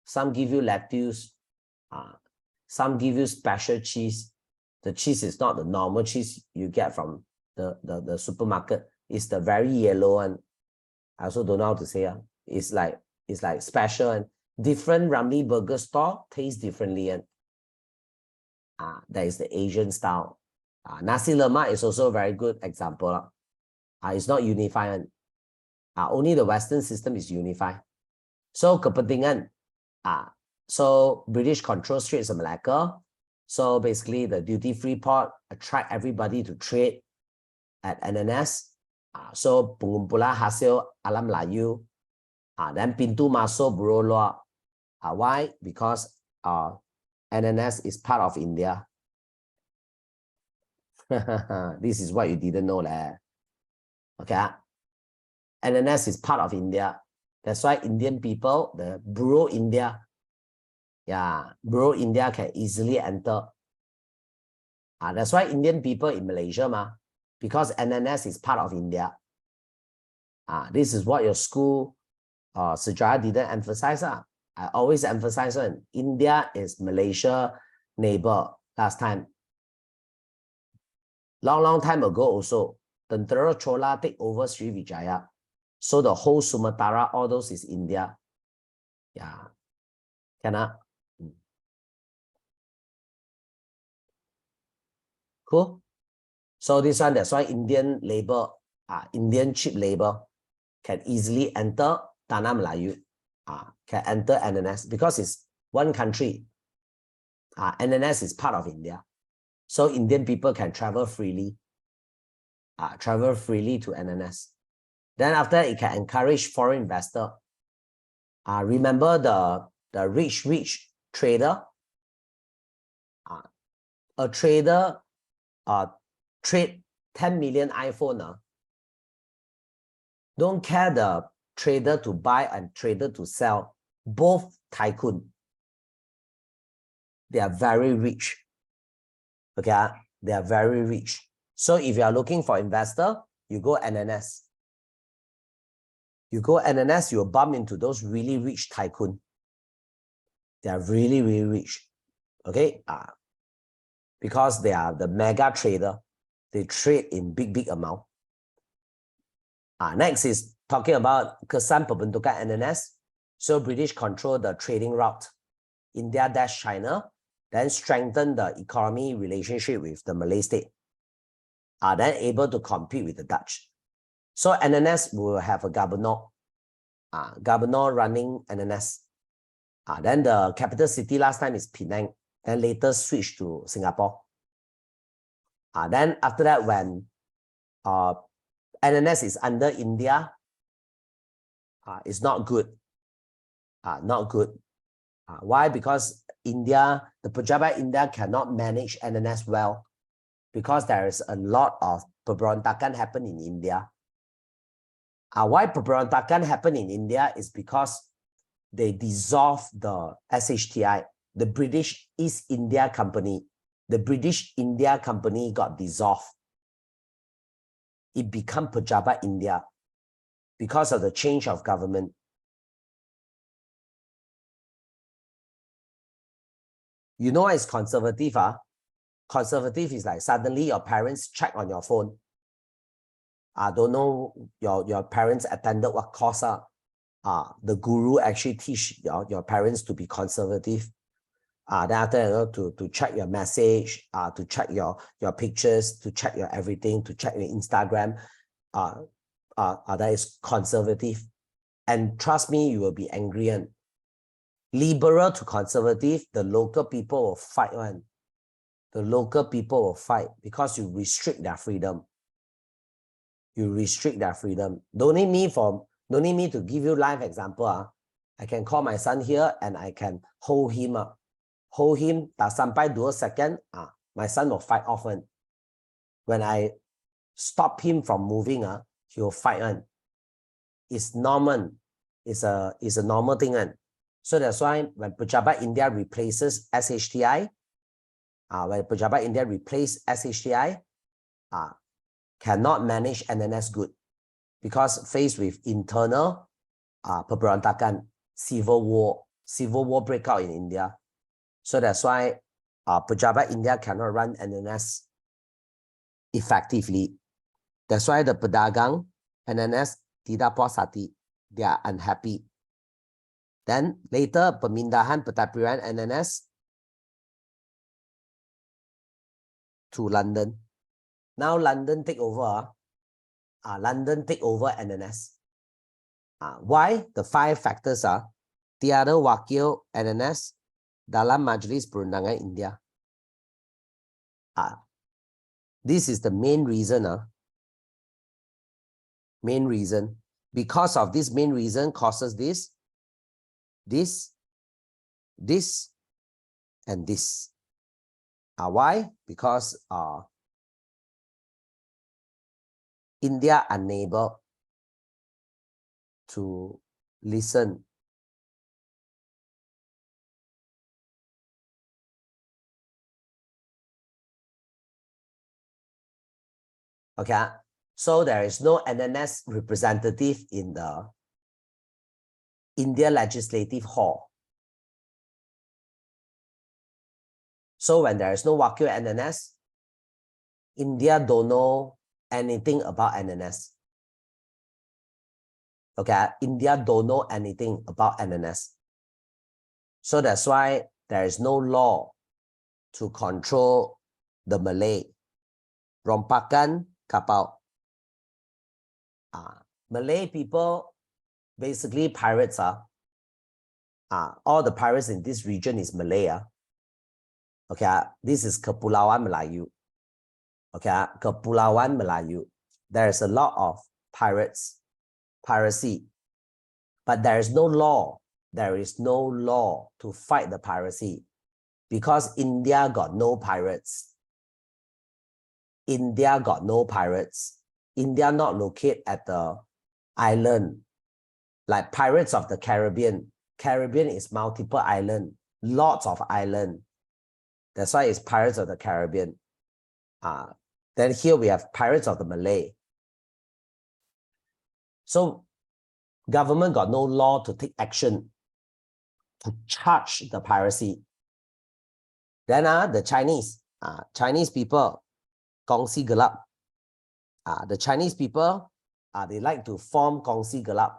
some give you lettuce, some give you special cheese. The cheese is not the normal cheese you get from the supermarket. It's the very yellow one. I also don't know how to say. It's like special and different. Ramly Burger store tastes differently. And that is the Asian style. Nasi lemak is also a very good example. It's not unified. Only the Western system is unified. So kepentingan. So British control Straits of Malacca. So basically the duty-free port attract everybody to trade at NNS. So pengumpulan hasil alam Melayu. Then pintu masuk Bureau Law. Why? Because NNS is part of India. This is what you didn't know. Okay. NNS is part of India. That's why Indian people, the Bureau India, Bureau India can easily enter. That's why Indian people in Malaysia, because NNS is part of India. This is what your school, Sejarah didn't emphasize. I always emphasize India is Malaysia neighbor last time. Long time ago also, Tentera Chola take over Srivijaya. So the whole Sumatra, all those is India. Yeah. Cannot. Cool. So this one, that's why Indian labor, Indian cheap labor can easily enter Tanah Melayu, can enter NNS because it's one country. NNS is part of India. So Indian people can travel freely, to NNS. Then after it can encourage foreign investor. Remember the rich trader? A trader trade 10 million iPhone. Don't care the trader to buy and trader to sell. Both tycoon. They are very rich. Okay, they are very rich. So if you are looking for investor, you go NNS. You go NNS, you'll bump into those really rich tycoon. They are really, really rich. Okay, because they are the mega trader. They trade in big amount. Next is talking about kesan pembentukan NNS. So British control the trading route, India-China, then strengthen the economy relationship with the Malay state, are then able to compete with the Dutch. So NNS will have a governor running NNS. Then the capital city last time is Penang, then later switched to Singapore. Then after that, when NNS is under India, it's not good. Not good. Why? Because India, the Pejabat India cannot manage NNS well, because there is a lot of pemberontakan happen in India. Why pemberontakan happen in India is because they dissolved the SHTI, the British East India Company. The British India Company got dissolved. It became Pejabat India because of the change of government. You know what is conservative? Conservative is like suddenly your parents check on your phone. I don't know your parents attended what course. The guru actually teach your parents to be conservative. Then after to check your message, to check your pictures, to check your everything, to check your Instagram. That is conservative. And trust me, you will be angry. And liberal to conservative, the local people will fight one. The local people will fight because you restrict their freedom. You restrict their freedom. Don't need me to give you live example. I can call my son here and I can hold him up. Hold him, tak sampai 2 seconds, my son will fight off. When I stop him from moving, he will fight. It's normal. It's a normal thing. So that's why when Pejabat India replaces SHTI, cannot manage NNS good, because faced with internal pemberontakan, civil war break out in India. So that's why Pejabat India cannot run NNS effectively. That's why the pedagang NNS tidak puas hati. They are unhappy. Then later pemindahan pentadbiran NNS to London. Now London take over. London take over NNS. Why? The 5 factors are tiada wakil NNS dalam Majlis Perundangan India. This is the main reason. Main reason. Because of this main reason causes this, and this. Why? Because India unable to listen. Okay, so there is no NNS representative in the India Legislative Hall. So when there is no Wakil NNS, India don't know anything about NNS. Okay, India don't know anything about NNS. So that's why there is no law to control the Malay. Rompakan kapal. Malay people, basically pirates are. All the pirates in this region is Malay. Okay, this is Kepulauan Melayu. Okay, Kepulauan Melayu. There is a lot of piracy, but there is no law. There is no law to fight the piracy because India got no pirates. India got no pirates. India not located at the island. Like Pirates of the Caribbean. Caribbean is multiple island, lots of island. That's why it's Pirates of the Caribbean. Then here we have Pirates of the Malay. So government got no law to take action to charge the piracy. Then the Chinese people, Kongsi Gelap. The Chinese people, they like to form Kongsi Gelap.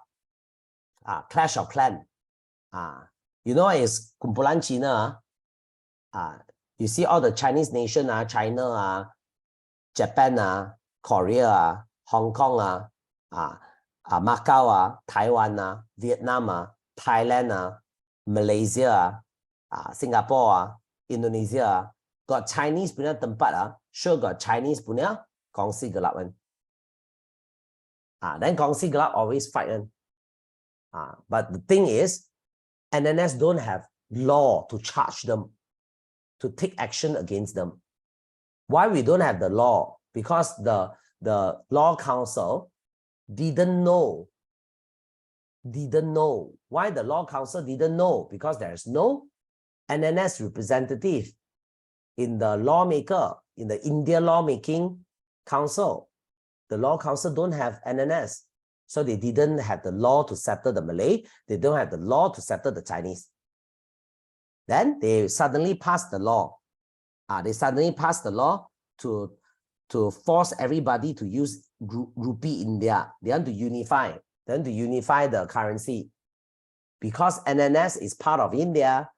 Clash of Clan. You know, it's kumpulan Cina. You see all the Chinese nation, China, Japan, Korea, Hong Kong, Macau, Taiwan, Vietnam, Thailand, Malaysia, Singapore, Indonesia, got Chinese punya tempat, sure got Chinese punya Kongsi Gelap one. Then Kongsi Gelap always fight one. But the thing is, NNS don't have law to charge them, to take action against them. Why we don't have the law? Because the law council didn't know. Why the law council didn't know? Because there's no NNS representative in the lawmaker, in the India lawmaking council. The law council don't have NNS. So they didn't have the law to settle the Malay. They don't have the law to settle the Chinese. Then they suddenly passed the law. They suddenly passed the law to force everybody to use rupee India. They want to unify. They want to unify the currency. Because NNS is part of India,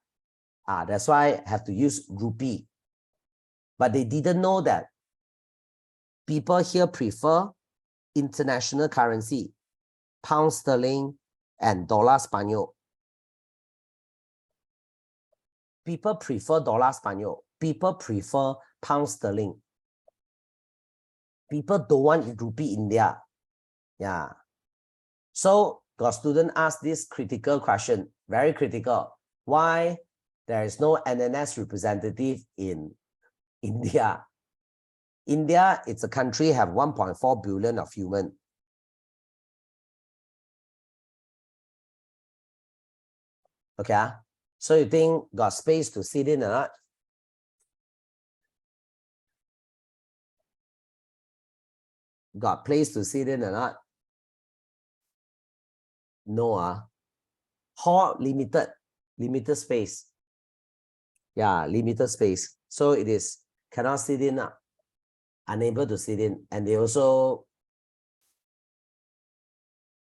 that's why I have to use rupee. But they didn't know that people here prefer international currency, pound sterling and dollar Spaniel. People prefer dollar Spaniel. People prefer pound sterling. People don't want rupee India. Yeah. So got student ask this critical question, very critical. Why there is no NNS representative in India? India, it's a country have 1.4 billion of human. Okay. So you think got space to sit in or not? Got place to sit in or not? No. Hall limited space. Yeah, limited space. So it is cannot sit in, unable to sit in. And they also,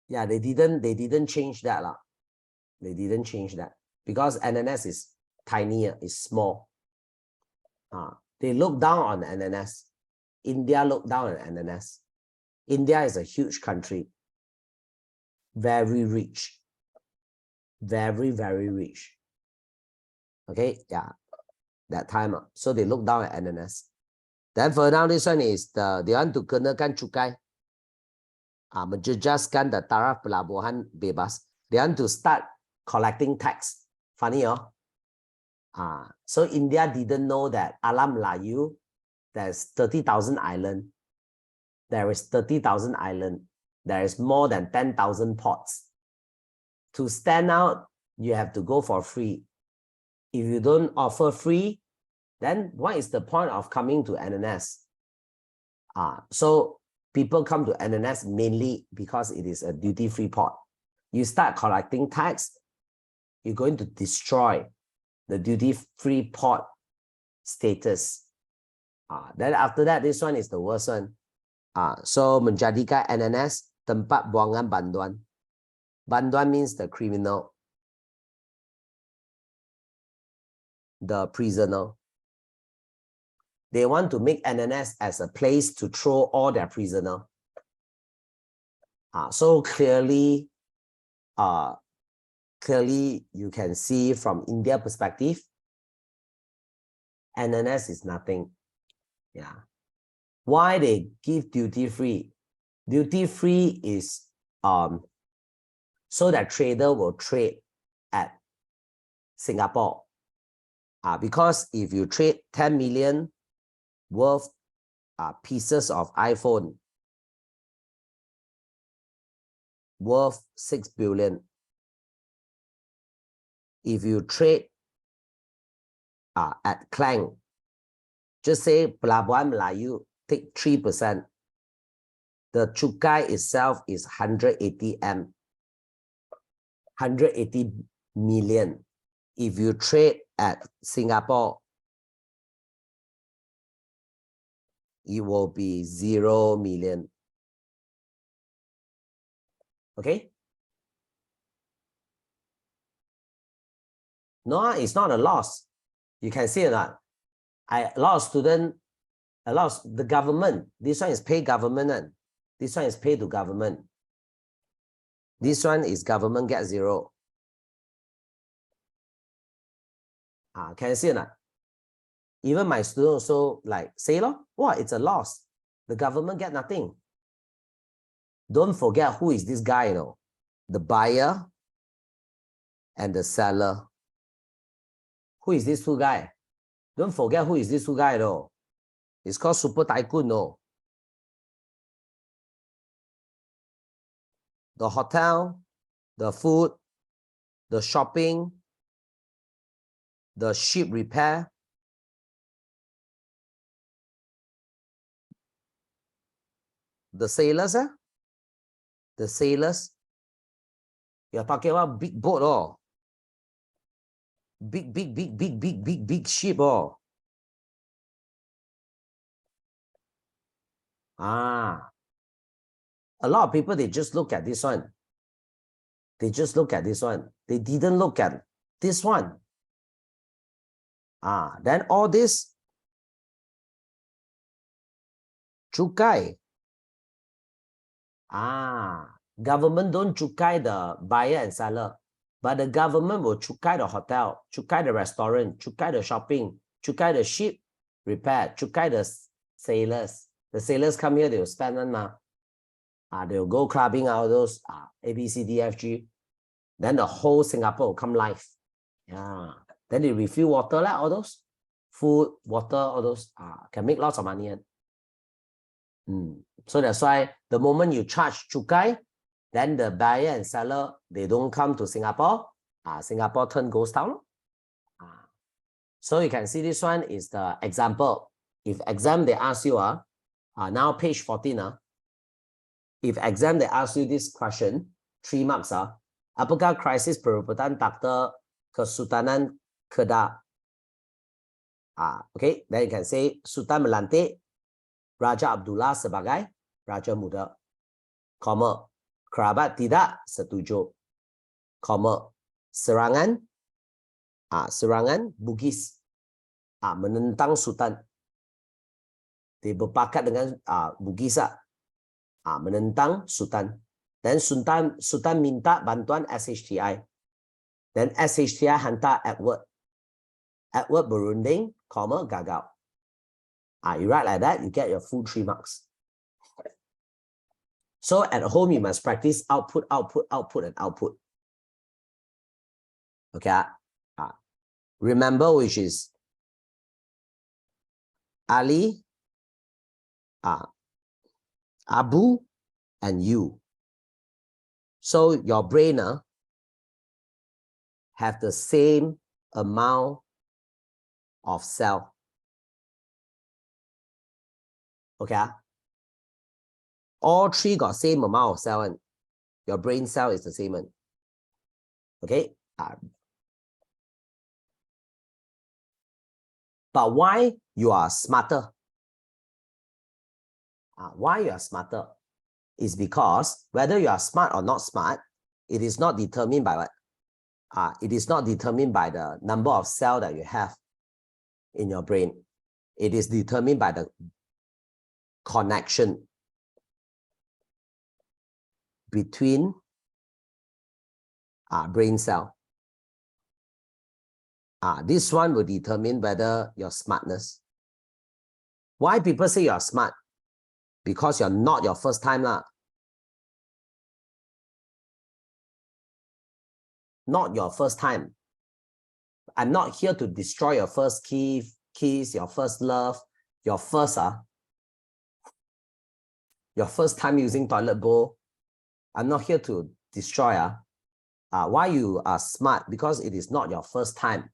yeah, they didn't change that. They didn't change that because NNS is tiny, is small. They look down on NNS. India look down on NNS. India is a huge country, very rich, very, very rich. Okay, yeah, that time. So they look down at NNS. Then for now, this one is they want to kenakan cukai. Menjejaskan the taraf pelabuhan bebas. They want to start collecting tax. Funny, so India didn't know that Alam Melayu, there's 30,000 islands. There is 30,000 islands. There is more than 10,000 ports. To stand out, you have to go for free. If you don't offer free, then what is the point of coming to NNS? So people come to NNS mainly because it is a duty-free port. You start collecting tax, you're going to destroy the duty-free port status. Then after that, this one is the worst one. So menjadikan NNS tempat buangan banduan. Banduan means the criminal, the prisoner. They want to make NNS as a place to throw all their prisoners. So clearly, you can see from India perspective, NNS is nothing. Yeah. Why they give duty free? Duty free is so that trader will trade at Singapore. Because if you trade 10 million worth pieces of iPhone worth 6 billion. If you trade at Klang, just say Pelabuhan Melayu, take 3%. The cukai itself is 180 million. If you trade at Singapore, it will be 0 million. Okay? No, it's not a loss. You can see that. A lot of students, the government, this one is pay government and this one is pay to government. This one is government get 0. Can you see that? Even my student also like say, what, it's a loss. The government get nothing. Don't forget who is this guy, the buyer and the seller. Who is this two guy? Don't forget who is this two guy, though. It's called Super Tycoon, no. The hotel, the food, the shopping, the ship repair, the sailors, the sailors. You're talking about big boat, big ship, A lot of people, they just look at this one. They just look at this one. They didn't look at this one. Then all this, cukai. Government don't cukai the buyer and seller, but the government will cukai the hotel, cukai the restaurant, cukai the shopping, cukai the ship repair, cukai the sailors. The sailors come here, they will spend on they will go clubbing, all those A, B, C, D, F, G. Then the whole Singapore will come live. Then they refill water, all those food, water, all those can make lots of money. So that's why the moment you charge cukai, then the buyer and seller, they don't come to Singapore. Singapore turn ghost town. So you can see this one is the example. If exam they ask you, now page 14, if exam they ask you this question, 3 marks, apakah krisis perebutan takhta Kesultanan Kedah? Okay, then you can say Sultan melantik Raja Abdullah sebagai Raja Muda, kerabat tidak setuju, serangan Bugis menentang Sultan. Dia berpakat dengan Bugis menentang Sultan. Dan Sultan minta bantuan SHTI. Dan SHTI hantar Edward. Edward berunding, gagal. You write like that, you get your full 3 marks. So at home, you must practice output, and output. Okay. Remember which is Ali, Abu, and you. So your brain have the same amount of cell. Okay. All 3 got same amount of cell, and your brain cell is the same one. Okay. But why you are smarter? Why you are smarter is because whether you are smart or not smart, it is not determined by what? It is not determined by the number of cells that you have in your brain. It is determined by the connection between brain cell. This one will determine whether your smartness. Why people say you are smart? Because you're not your first time. Not your first time. I'm not here to destroy your first kiss, your first love, your first time using toilet bowl. I'm not here to destroy. Why you are smart? Because it is not your first time.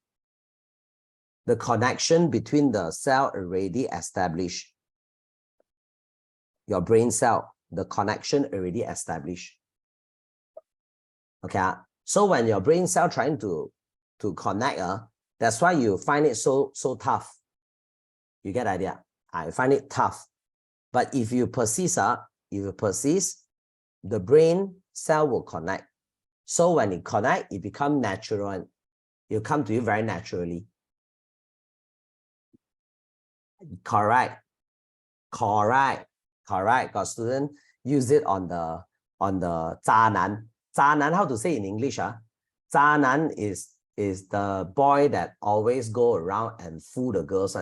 The connection between the cell already established. Your brain cell, the connection already established. Okay. So when your brain cell trying to connect, that's why you find it so tough. You get the idea? I find it tough. But if you persist, the brain cell will connect. So when it connect, it becomes natural and it will come to you very naturally. Correct. Got student use it on the 渣男. 渣男, how to say in English? 渣男 is the boy that always go around and fool the girls.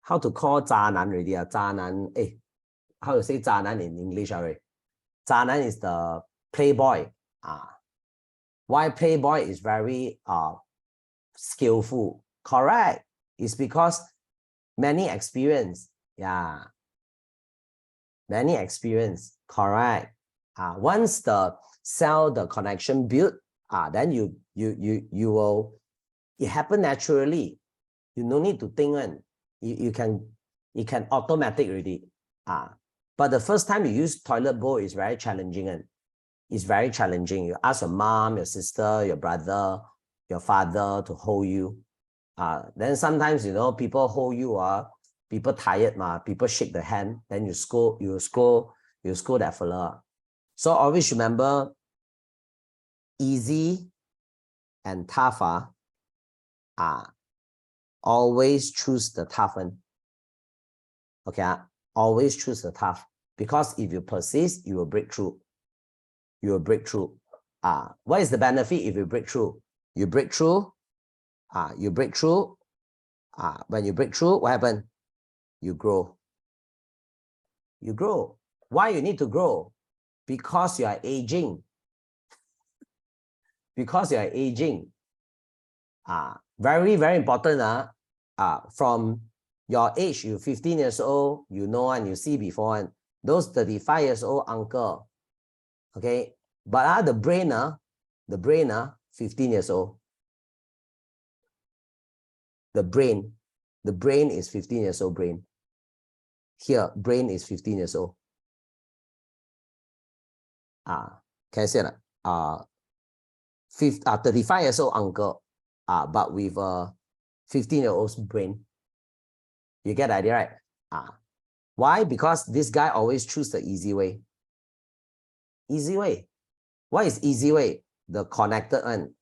How to call 渣男 already? 渣男, how to say 渣男 in English already? 渣男 is the playboy. Why playboy is very skillful? Correct. It's because many experience. Yeah. Many experience. Correct. Once the cell, the connection built, then you will, it happen naturally. You no need to think one. You can automatic already. But the first time you use toilet bowl is very challenging. It's very challenging. You ask your mom, your sister, your brother, your father to hold you. Then sometimes, you know, people hold you, people tired, people shake the hand, then you scold that fella. So always remember, easy and tough, always choose the tough one. Okay, always choose the tough, because if you persist, you will break through. You will break through. What is the benefit if you break through? You break through. You break through. When you break through, what happens? You grow. You grow. Why you need to grow? Because you are aging. Because you are aging. Very, very important. From your age, you're 15 years old, you know and you see before, and those 35 years old uncle. Okay, but the brain, 15 years old. The brain is 15 years old brain. Here, brain is 15 years old. Can I say that? 35 years old uncle, but with a 15-year-old's brain. You get the idea, right? Why? Because this guy always choose the easy way. Easy way. What is easy way? The connected one.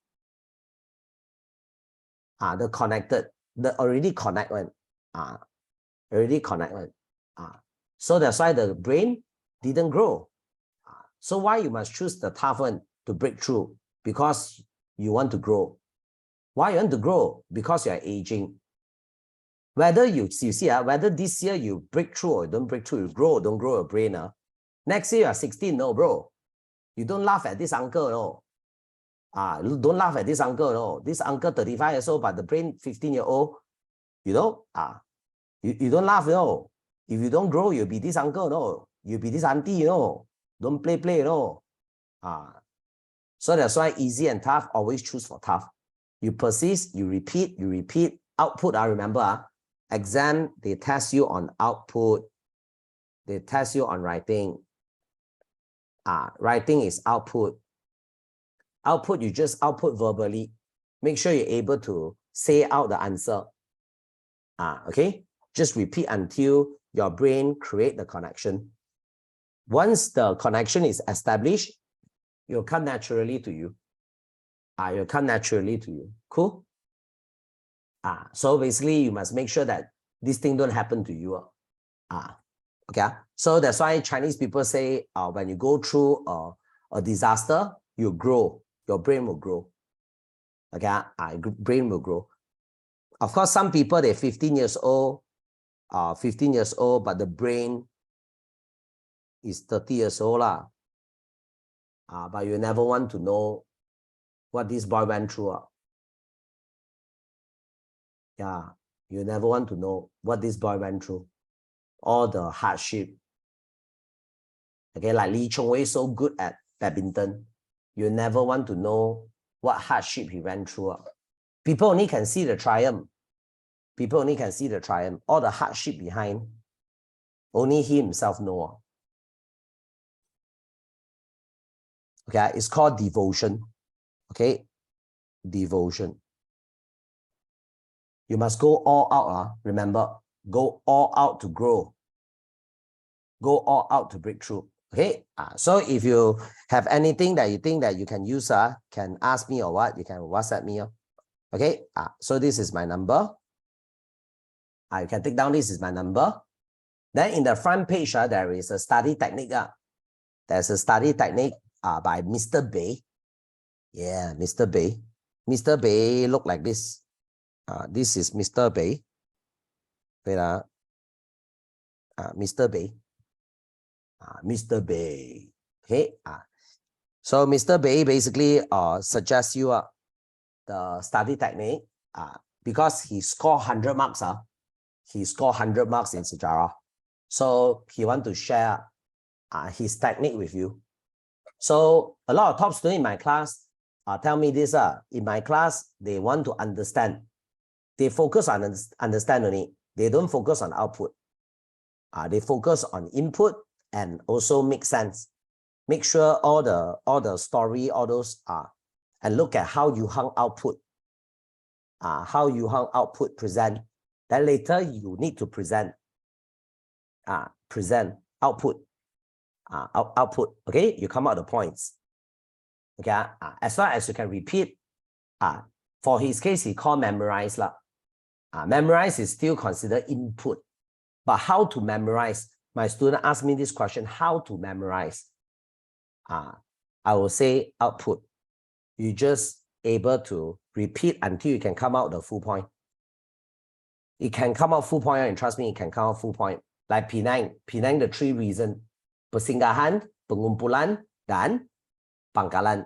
The connected, the already connect one. Already connect one. So that's why the brain didn't grow. So why you must choose the tough one to break through? Because you want to grow. Why you want to grow? Because you are aging. Whether you see, whether this year you break through or don't break through, you grow or don't grow your brain. Next year you are 16, no, bro. You don't laugh at this uncle, no. Don't laugh at this uncle, no. This uncle 35 years old, but the brain 15-year-old, you know, you don't laugh, no. If you don't grow, you'll be this uncle, no. You'll be this auntie, you know. Don't play, no. So that's why easy and tough, always choose for tough. You persist, you repeat. Output, I remember, exam, they test you on output. They test you on writing. Writing is output. Output, you just output verbally. Make sure you're able to say out the answer. Okay? Just repeat until your brain create the connection. Once the connection is established, it'll come naturally to you. It'll come naturally to you. Cool? So basically, you must make sure that this thing don't happen to you. Okay? So that's why Chinese people say, when you go through a disaster, you grow. Your brain will grow. Okay? Brain will grow. Of course, some people, they're 15 years old, but the brain is 30 years old. But you never want to know what this boy went through. Yeah, you never want to know what this boy went through. All the hardship. Okay, like Lee Chong Wei is so good at badminton. You never want to know what hardship he went through. People only can see the triumph. People only can see the triumph. All the hardship behind, only he himself knows. Okay, it's called devotion. Okay, devotion. You must go all out. Remember, go all out to grow. go all out to break through. Okay, so if you have anything that you think that you can use, can ask me or what, you can WhatsApp me. Okay, so this is my number. You can take down, this is my number. Then in the front page, there is a study technique. There's a study technique by Mr. Bay. Yeah, Mr. Bay. Mr. Bay look like this. This is Mr. Bay. Wait, Mr. Bay. Mr. Bay. Okay. So Mr. Bay basically suggests you the study technique because he scored 100 marks. He scored 100 marks in Sejarah. So he want to share his technique with you. So a lot of top students in my class tell me this. In my class, they want to understand. They focus on understand only. They don't focus on output. They focus on input and also make sense. Make sure all the story, all those and look at how you hung output. How you hung output present. Then later you need to present. Present output. Output. Okay, you come out the points. Okay, as long as you can repeat. For his case, he called memorize lah. Memorize is still considered input, but how to memorize? My student asked me this question: how to memorize? I will say output. You just able to repeat until you can come out the full point. It can come out full point, and trust me, it can come out full point. Like Penang, the 3 reasons: persinggahan, pengumpulan, dan pangkalan.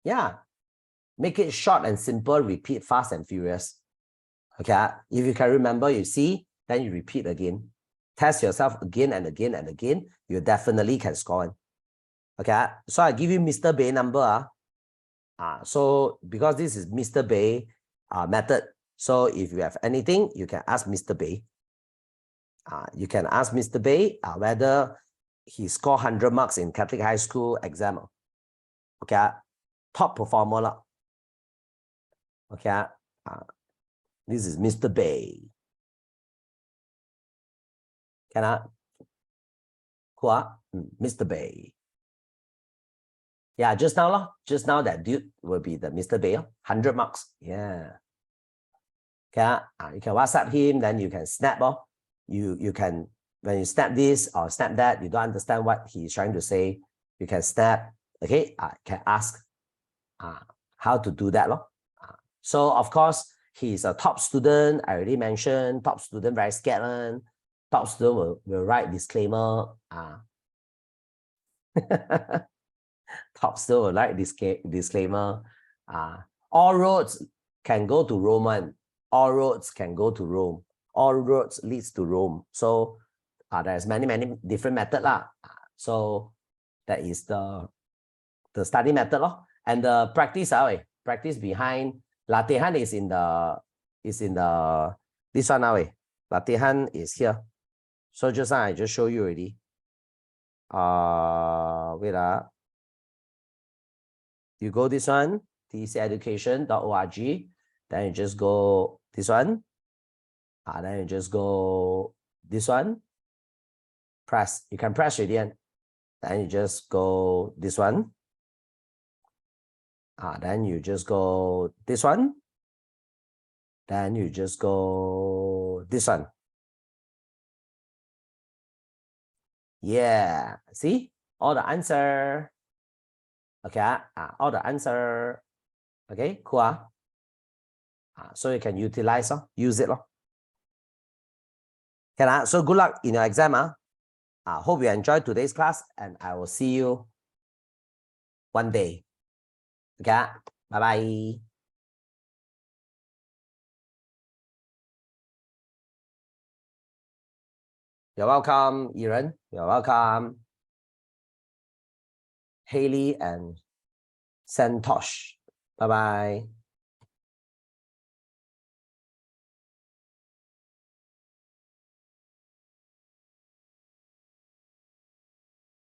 Yeah, make it short and simple. Repeat fast and furious. Okay, if you can remember, you see, then you repeat again. Test yourself again and again and again. You definitely can score. Okay, so I give you Mr. Bay number. So because this is Mr. Bay method, so if you have anything, you can ask Mr. Bay. You can ask Mr. Bay whether he scored 100 marks in Catholic High School exam. Okay, top performer lah. Okay, this is Mr. Bay. Can I? Cool, Mr. Bay. Yeah, just now that dude will be the Mr. Bay, 100 marks. Yeah. Okay, you can WhatsApp him, then you can snap. You can, when you snap this or snap that, you don't understand what he's trying to say, you can snap. Okay, can ask how to do that. So of course, he's a top student. I already mentioned, top student very scared. Top student will write disclaimer. Top student will write disclaimer. All roads can go to Roman. All roads can go to Rome. All roads leads to Rome. So there's many different methods lah. So that is the study method lah. And the practice practice behind latihan is in the this one now. Latihan is here. So just now I just show you already. Wait you go this one, tceducation.org. Then you just go this one. Then you just go this one. Press. You can press already. Then you just go this one. Then you just go this one. Then you just go this one. Yeah. See? All the answer. Okay. All the answer. Okay. Cool. So you can utilize, use it. Okay, so good luck in your exam. Hope you enjoyed today's class, and I will see you one day. Okay, bye-bye. You're welcome, Iran. You're welcome. Haley and Santosh. Bye-bye.